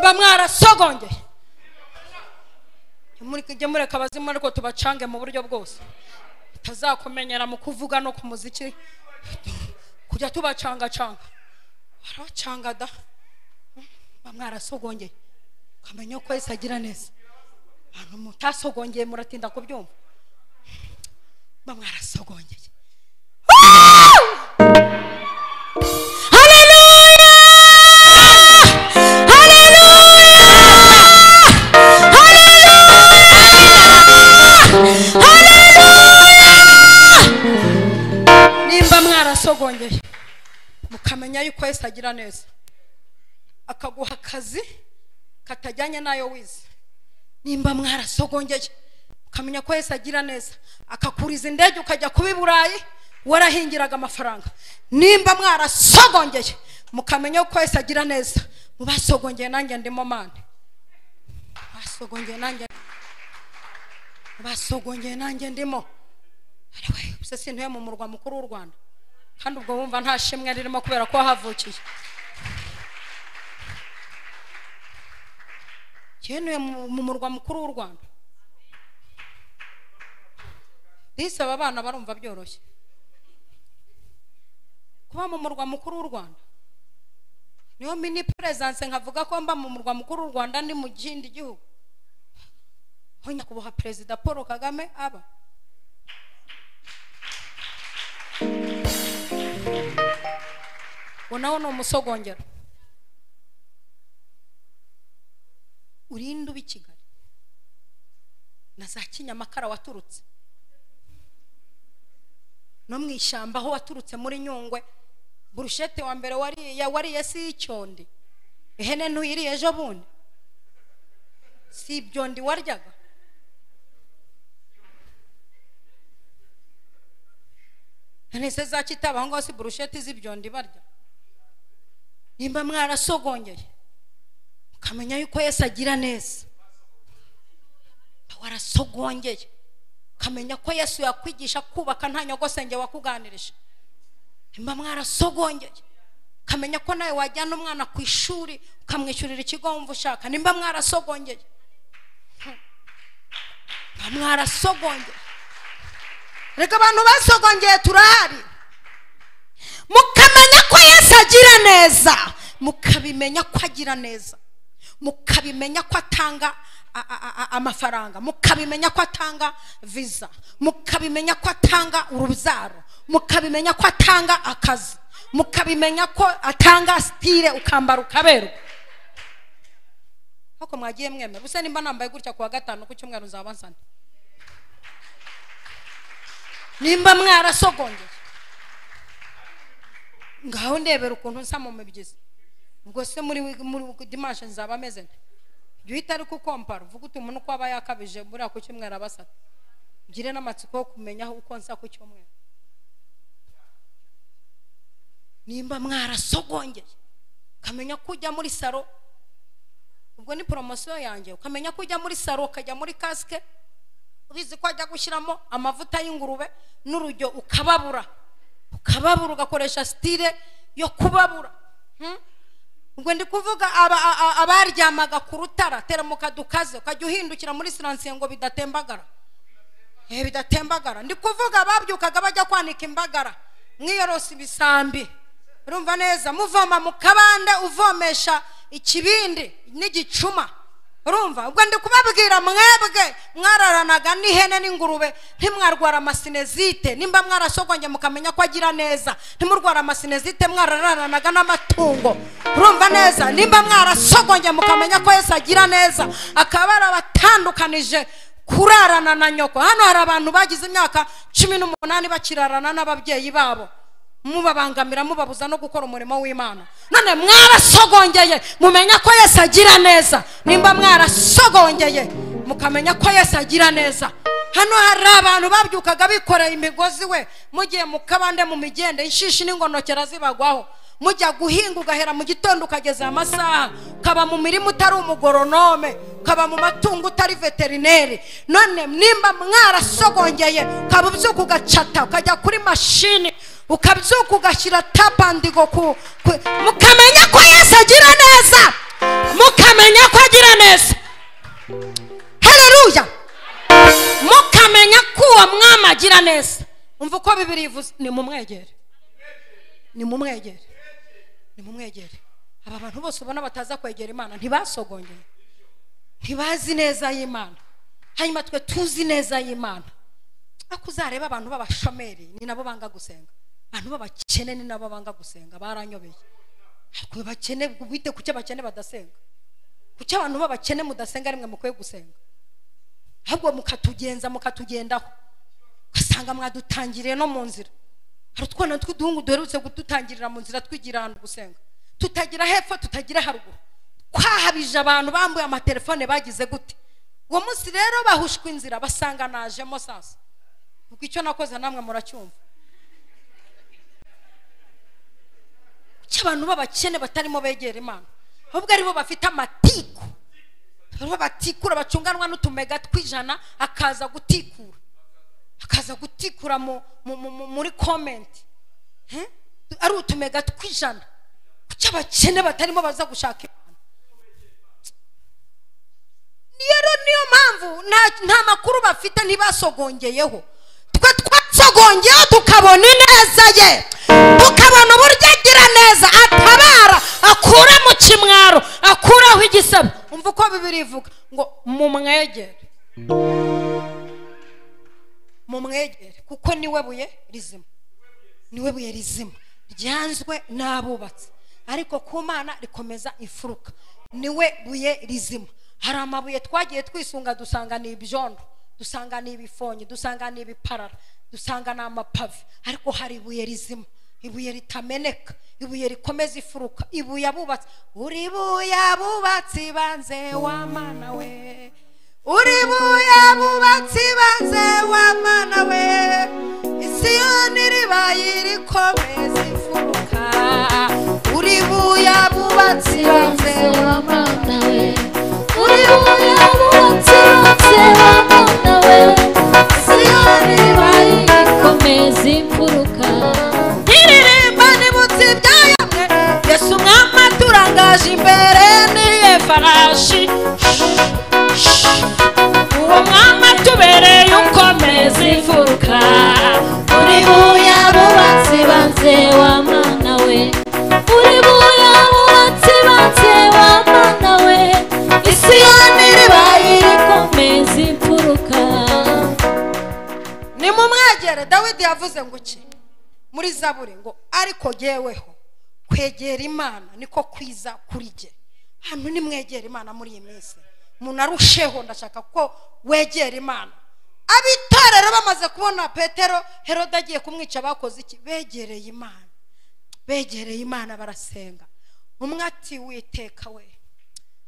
nimba mwarasogongeye jya mureka abazimu ariko tubacange mu buryo bwose tazakumenyera mu kuvuga no ku muziki kujya tubacanga barabacanga da bamwarasogongeye kamenya ko Yesu agira neza abantu mutasogongeye muratinda kubyumva bamwarasogongeye sogongeye mukamenya yuko Yesu agira neza akaguha akazi katajyanye nayo wize nimba mwarasogongeye mukamenya ko Yesu agira neza akakuriza indege ukajya kuba i Burayi warahingiraga amafaranga nimba mwarasogongeye mukamenya ko Yesu agira neza mubasogongeye nanjye ndimo mane basogongeye nanjye ndimo ariwe se sintuye mu murwa mukuru w'u Rwanda kandi ubwo wumva nta shimwe ririmo kubera ko havukiye yenuye mu murwa mukuru w'u Rwanda bisaba abana barumva byoroshye kuba mu murwa mukuru w'u Rwanda niyo mini presence nkavuga ko mba mu murwa mukuru w'u Rwanda ndi mu kindi gihugu ho nyakubahwa Perezida Paul Kagame aba unaho no musogongero urindu b'Ikigali na za Kinyamakara waturutse no mwishyamba aho waturutse muri Nyungwe burushete wa mbere wariye si icyondi ihene ntuyiriye ejo bundi si ibyondi waryaga nese za Kitaba ngo si burushete z'ibyondi barya nimba mwarasogongeye mukamenya yuko Yesu agira neza warasogongeye kamenya ko Yesu yakwigisha kubaka nta nyogosenge wakuganirije nimba mwarasogongeye kamenya ko nawe wajyana umwana ku ishuri ukamwishyurira ikigo wumva ushaka nimba mwarasogongeye mwarasogongeye reka abantu basogongeye turahari mukamenya ko Yesu agira neza mukabimenya ko agira neza mukabimenya ko atanga amafaranga mukabimenya ko atanga visa mukabimenya ko atanga urubyaro mukabimenya ko atanga akazi mukabimenya ko atanga style ukambara ukaberwa hako mwagiye mwemera gusa nimba nambaye gutya kuwa gatanu ku cyumweru nzaba nsante nimba mwarasogongeye ngaho ndebera ukuntu nsa mu mibyizi ubwo se muri dimanche nzaba ameze nte Juhita ari kukompara vuga uti umuntu ko aba yakabije muri ako cyumweru abasata gire n'amatsiko yo kumenya uko nsa ku cyumweru nimba mwarasogongeye kamenya kujya muri saro ubwo ni promotion yanjye ukamenya kujya muri saro ukajya muri casque ubizi ko ajya gushyiramo amavuta y'ingurube n'urujyo ukababura ugakoresha style yo kubabura ubwo ndi kuvuga abaryamaga ku rutara teramuka dukaze ukajya uhindukira muri silence ngo bidatembagara bidatembagara ndi kuvuga ababyukaga bajya kwanika imbagara mwiyorosa ibisambi urumva neza muvoma mu kabande uvomesha ikibindi n'igicuma urumva ubwo ndi kubabwira mwebwe mwararanaga n'ihene n'ingurube ntimwarwara amasinezite nimba mwarasogongeye mukamenya ko agira neza ntimurwara amasinezite mwararanaga n'amatungo urumva neza nimba mwarasogongeye mukamenya ko Yesu agira neza akabara batandukanije kurarana na nyoko hano hari abantu bagize imyaka 18 bakirarana n'ababyeyi babo mubabangamira mubabuza no gukora umurimo w'Imana none mwarasogongeye mumenya ko Yesu agira neza nimba mwarasogongeye mukamenya ko Yesu agira neza hano hari abantu babyukaga bikoreye imigozi we mugiye mukabande mu migende inshishi n'ingonokera zibagwaho mujya guhinga ugahera mu gitondo ukageza amasaha kaba mu mirimo utari umugoronome kaba mu matungo utari veterineri none nimba mwarasogongeye kabubyuka ugacata ukajya kuri mashini ukabyuka ugashyira tapandigo mukamenya ko Yesu agira neza mukamenya neza. Umva uko Bibiri ivuze, ni mumwegere. Aba bantu bose ubona bataza kwegera Imana ntibasogongeye, ntibazi neza y'Imana. Hanyuma twe tuzi neza y'Imana. Akuzareba abantu b'abashomeri ni nabo banga gusenga, abantu b'abakene ni nabo banga gusenga. Baranyobeye. Ariko bakene bite kuki abakene badasenga? Kuki abantu b'abakene mudasenga rimwe mukwiye gusenga? Ahubwo mukatugendaho. Ugasanga mwadutangiriye no mu nzira. Hari utwana tw'uduhungu duherutse gututangirira mu nzira twigira ahantu gusenga. Tutagira hepfo, tutagira haruguru. Kwahabije abantu bambuye amatelefone bagize gute. Uwo munsi rero bahushwe inzira basanga najemo sasa. Kuko icyo nakoze namwe muracyumva. Kuki abantu b'abakene batarimo begera Imana? Ahubwo aribo bafite amatiku. Aribo batikura bacunganwa n'utumega tw'ijana akaza gutikura muri comment. Ari utumega tw'ijana. Kuki abakene batarimo baza gushaka Imana? Niyo mpamvu nta makuru bafite ntibasogongeyeho. Twe twasogongeye tukabona ineza ye, tukabona uburyo agira neza, atabara, akura mu kimwaro, akuraho igisabo. Umva uko Bibiri ivuga ngo mumwegere kuko niwe buye rizima ryanzwe n'abubatsi, ariko ku Mana rikomeza imfuruka. Niwe buye rizima. Hari amabuye twagiye twisunga dusanga ni ibyondo, dusanga ni ibifonyi, dusanga ni ibiparara, dusanga ni amapave, ariko hari ibuye rizima, ibuye ritameneka, ibuye rikomeza ifuruka, ibuye abubatsi. Uri buye abubatsi banze wa Mana we, uri buye abubatsi banze wa Mana we, Isiyoni ribaye rikomeza ifuruka. Uri buye abubatsi banze wa Mana we, uri buye abubatsi banze wa Mana we, Isiyoni ribaye rikomeza ifuruka. Iririmba nibutse ibyayamwe, Yesu umwami aturangaje imbere niye farashi. Uwo mwami atubereye ukomeza ifuruka. Uri buye abubatsi banze wa Mana we, uri buye abubatsi banze wa Mana we, Isiyoni ribaye rikomeza imfuruka. Ni mumwegere. Dawidi yavuze ngo iki muri Zaburi ngo ariko jyeweho kwegera Imana niko kwiza kuri jye. Hano ni mwegera Imana muri iyi minsi. Munarusheho ndashaka ko wegera Imana. Abitorero bamaze kubona Petero Herode agiye kumwica bakoze iki? Begereye Imana barasenga. Umwe ati Uwiteka we,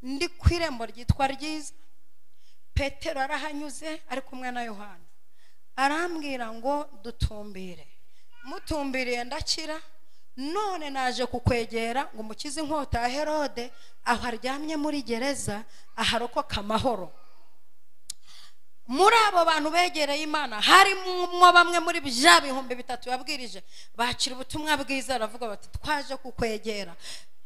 ndi ku irembo ryitwa ryiza. Petero arahanyuze ari kumwe na Yohana, arambwira ngo dutumbire. Mutumbiriye ndakira, none naje kukwegera ngo mukize inkota ya Herode aho aryamye muri gereza, aharokoka amahoro. Muri abo bantu begereye Imana harimo bamwe muri bya bihumbi 3 yabwirije, bakira ubutumwa bwiza, aravuga bati twaje kukwegera.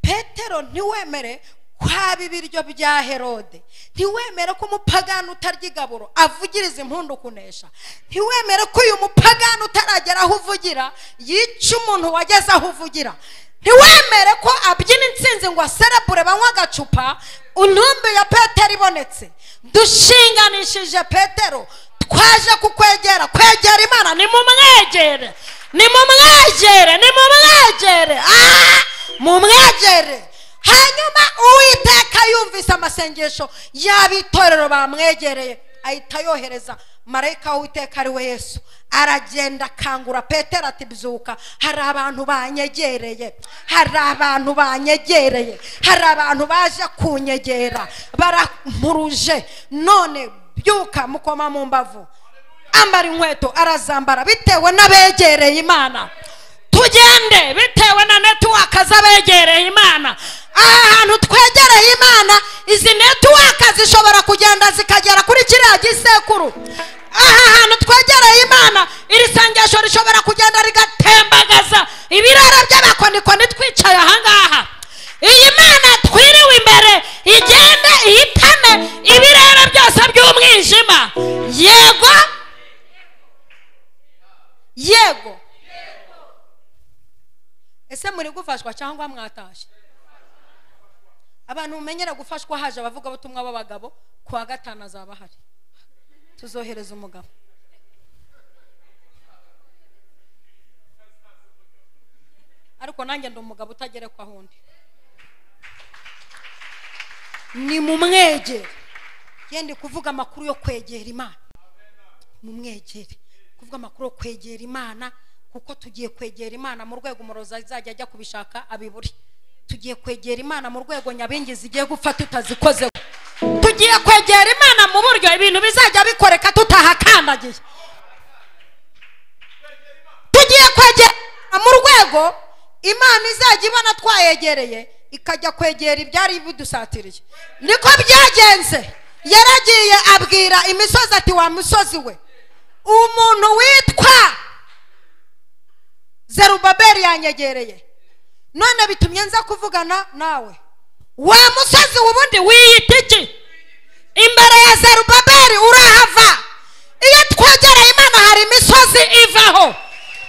Petero ntiwemere kwaba ibiryo bya Herode, ntiwemere ko umupagani utarya igaburo avugiriza impundu kunesha, ntiwemere ko uyu mupagani utaragera aho uvugira yica umuntu wageze aho uvugira, ntiwemere ko abyina intsinzi ngo aserebure banywa agacupa. Intumbi ya Petero ibonetse, dushinganishije Petero, twaje kukwegera. Kwegera Imana ni mumwegere, mumwegere. Hanyuma Uwiteka yumvise amasengesho y'abitorero bamwegereye, ahita yohereza marayika w'Uwiteka ari we Yesu. Aragenda kangura Petero ati byuka, hari abantu banyegereye, hari abantu baje kunyegera barampuruje, none byuka mukoma mu mbavu, ambara inkweto. Arazambara bitewe n'abegereye Imana. Tugende bitewe na network z'abegereye Imana. Ahantu twegereye Imana, izi network zishobora kugenda zikagera kuri kiriya gisekuru. Ahantu twegereye Imana, iri sengesho rishobora kugenda rigatembagaza ibirara by'abakonikoni twicaye ahangaha. Iyi Mana twiriwe imbere igende ihitane ibirara byose by'umwijima. Yego cyangwa mwataje abantu umenyera gufashwa haje abavuga butumwa b'abagabo kwa gatana azaba hari tuzohereza umugabo ariko nanjye ndo umugabo utagere kwa hundi ni mu mwegere yende kuvuga amakuru yo kwegera Imana mu mwegere kuvuga amakuru yo kwegera Imana kuko tugiye kwegera Imana mu rwego umuroza izajya ajya kubishaka abiburi tugiye kwegera Imana mu rwego nyabingi zigiye gufata utazikoze tugiye kwegera Imana mu buryo ibintu bizajya bikoreka tutahakandagiye tugiye kwegera mu rwego Imana izajya ibona twayegereye ikajya kwegera ibyari bidusatiriye niko byagenze yaragiye abwira imisozi ati wa musozi we umuntu witwa Zerubabeli yanyegereye none bitumye nza kuvugana nawe wa musozi ubundi wiyita iki imbere ya Zerubabeli urahava iyo twegereye Imana hari imisozi ivaho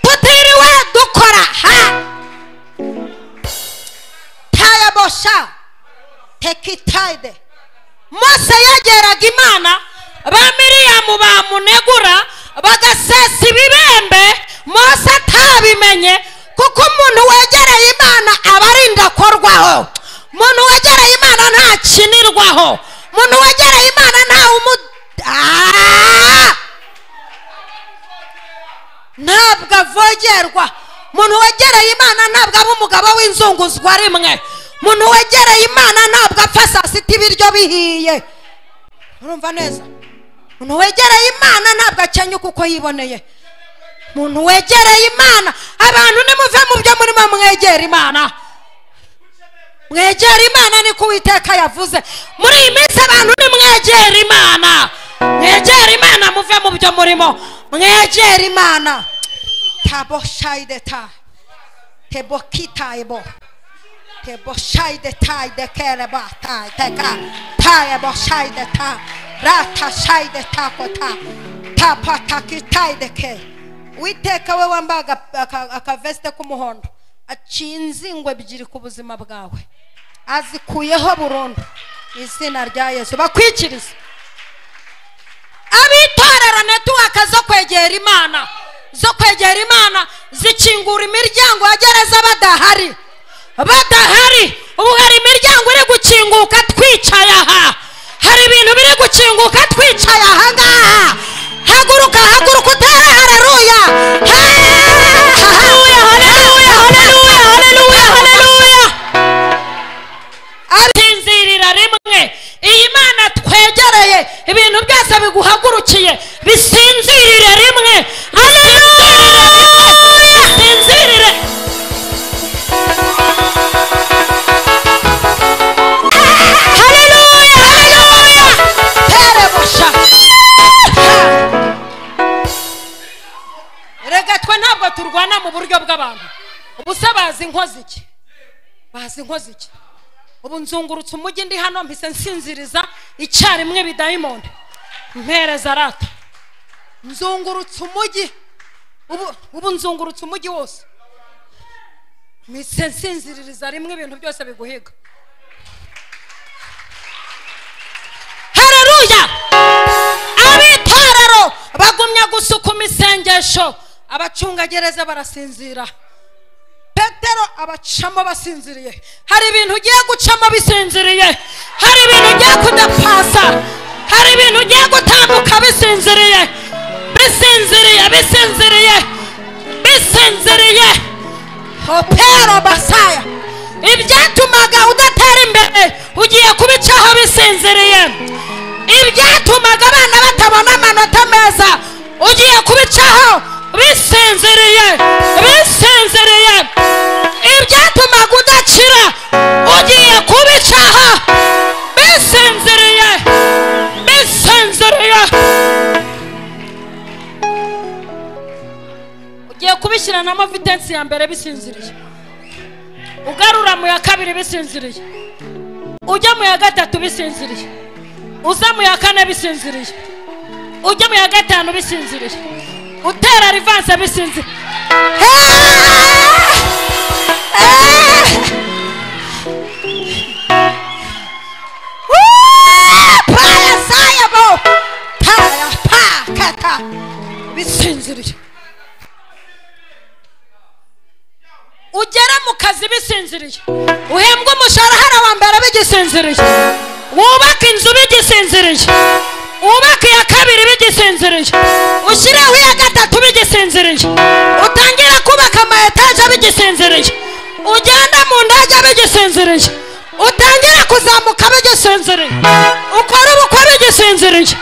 tutiriwe dukora ha tayabosha tekitaide Mose yegeraga Imana ba Miriyamu bamunegura bagasesa ibibembe Mose atabimenye kuko umuntu wegereye Imana abarinda korwaho umuntu wegereye Imana ntakinirwaho umuntu wegereye Imana ntabwo avogerwa umuntu wegereye Imana ntabwo aba umugabo w'inzunguzwa rimwe umuntu wegereye Imana ntabwo apfa saa sita ibiryo bihiye urumva neza umuntu wegereye Imana ntabwo akenyuka uko yiboneye umuntu wegereye Imana abantu nimuve mu byo murimo mwegera Imana mwegera Imana niko Uwiteka yavuze muri iyi minsi abantu nimwegera Imana mwegera Imana muve mu byo murimo mwegera Imana taboshaideta tebokitaebo teboshaideta dekereba teka tayeboshaideta rata shaideta kota tapatakitaideke Uwiteka we wambaga akaveste k'umuhondo acinze ingwe ebyiri ku buzima bwawe azikuyeho burundu izina rya Yesu bakwikiriza abitorera network zo kwegera Imana zikingura imiryango ya gereza badahari ubu hari imiryango iri gukinguka twicaye aha hari ibintu biri gukinguka twicaye aha ngaha haguruka utere haleluya asinzirira rimwe iyi Mana twegereye ibintu byose biguhagurukiye bisinzirire rimwe bisinzirire rega twe ntabwo turwana mu buryo bw'abantu ubuse bazi inkozi iki ubu nzungurutse umujyi ndi hano mpise nsinziriza icyarimwe bidayimondi mpereza rata nzungurutse umujyi ubu nzungurutse umujyi wose mpise nsinziririza rimwe ibintu byose biguhiga haleluya abitorero bagumya gusukuma isengesho abacungagereza barasinzira Petero abacamo basinziriye hari ibintu ugiye gucamo bisinziriye hari ibintu ugiye kudapasa hari ibintu ugiye gutambuka bisinziriye Petero basaya ibyatumaga udatera imbere ugiye kubicaho bisinziriye ibyatumaga abana batabona amanota meza ugiye kubicaho bisinziriye ibyatumaga udakira ugiye kubicaho bisinziriye ugiye kubishyiranamo vitensi ya mbere bisinziriye ugarura mu ya kabiri bisinziriye ujya mu ya gatatu bisinziriye uza mu ya kane bisinziriye ujya mu ya gatanu bisinziriye utera rivanse bisinziriye Paya sayabo. Paya pa kata. Bisinziriye. Ugera mu kazi bisinziriye. Uhembwa umushahara wa mbere bigisinziriye. Wubaka inzu bigisinziriye. Wubaka iya kabiri bigisinziriye. Ushireho iya gatatu bigisinziriye. Utangira kubaka ama etaje bigisinziriye. Ugenda mu ndege bigisinziriye. Utangira kuzamuka bigisinziriye. Ukora ubukwe bigisinziriye.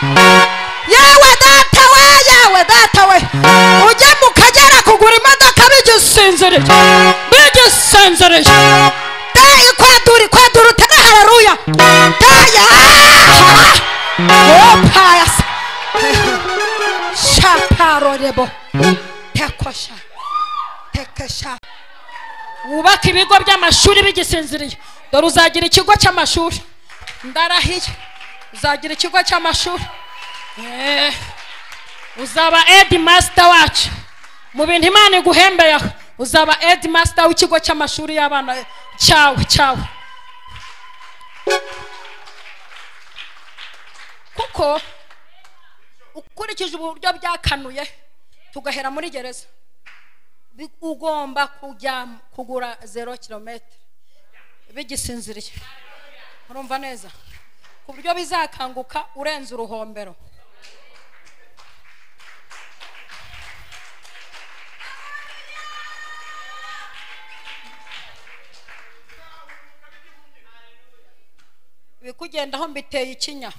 Yawe data we, yawe data we. Ujya mu Kagera kugura imodoka bigisinziriye. Bigisinziriye. Tayi kwadura utera haleluya. Taya. Oh payas. Shaparorebo. Tekosha. Tekesha. Wubaka ibigo by'amashuri bigisinziriye. Dore uzagira ikigo cy'amashuri. Ndarahiye. Uzagira ikigo cy'amashuri. Uzaba headmaster wacu. Mu bintu Imana iguhembeye uzaba headmaster w'ikigo cy'amashuri y'abana cyawe. Kuko ukurikije uburyo byakanuye tugahera muri gereza, ugomba kujya kugura 0 kilometer bigisinziriye. Urumva neza ku buryo bizakanguka urenze uruhombero. Bikugendaho mbiteye ikinya.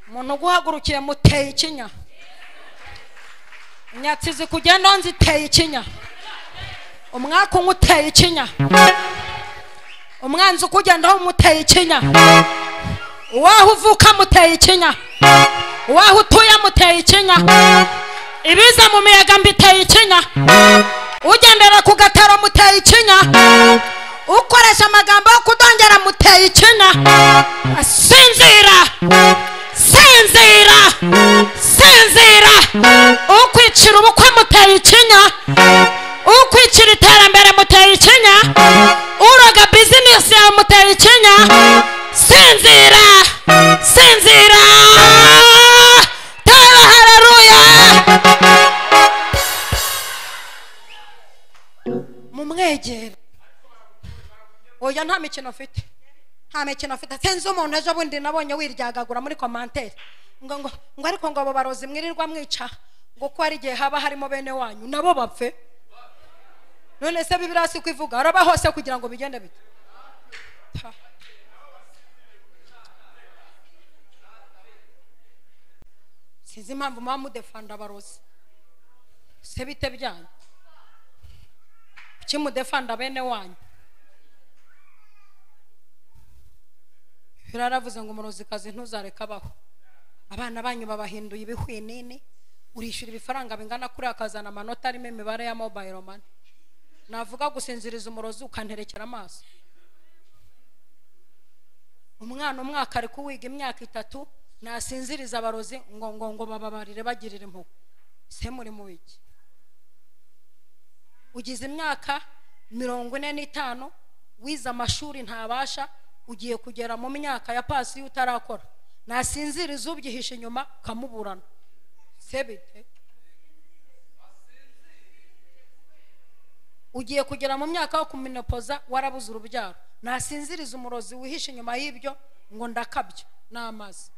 Umuntu guhagurukiye muteye ikinya. Nyatsizi kugenda nziteye ikinya. Umwaka umuteye ikinya. Umwanzi ukugendaho muteye ikinya. Uwaho uvuka muteye ikinya. Uwaho utuye muteye ikinya. Ibiza mu miyaga mbiteye ikinya. Ugendera ku gataro muteye ikinya. Ukoresha amagambo yo kudongera muteye ikinya. Sinzira. Ukwicira ubukwe muteye ikinya. Ukwicira iterambere muteye ikinya. Uroga business yawe muteye ikinya. Sinzira. Tara haleluya. Mumwegere. Oya nta mikino afite. Senze umuntu ejo bundi nabonye wiryagagura muri commentaire. Ngo ariko ngo Abarozi mwirirwa mwica ngo ko ari gihe haba harimo bene wanyu nabo bapfe. None se Bibiliya si kwivuga araba hose kugira ngo bigende bite. Sizi impamvu mama mudefanda Abarozi. Se bite byanyu. Kuki mudefanda bene wanyu. Biraravuze ngo umurozikazi ntuzareka abaho. Abana banyu babahinduye ibihwinini. Urishura ibifaranga bingana kuri akazana amanota arimo imibare ya mobile money. Navuga gusinziriza umurozi ukanterekera amaso. Umwana umwaka ari kuwiga imyaka 3 nasinziriza Abarozi ngo bababarire bagirire impuhwe. Se muri mu wiki. Ugize imyaka 45 wiza amashuri ntabasha ugiye kugera mu myaka ya pasi utarakora. Nasinziriza ubyihisha inyuma kamuburana. Sebite. Ugiye kugera mu myaka yo kuminopoza warabuze urubyaro. Nasinziriza umurozi wihisha inyuma y'ibyo ngo ndakabyo n'amazi.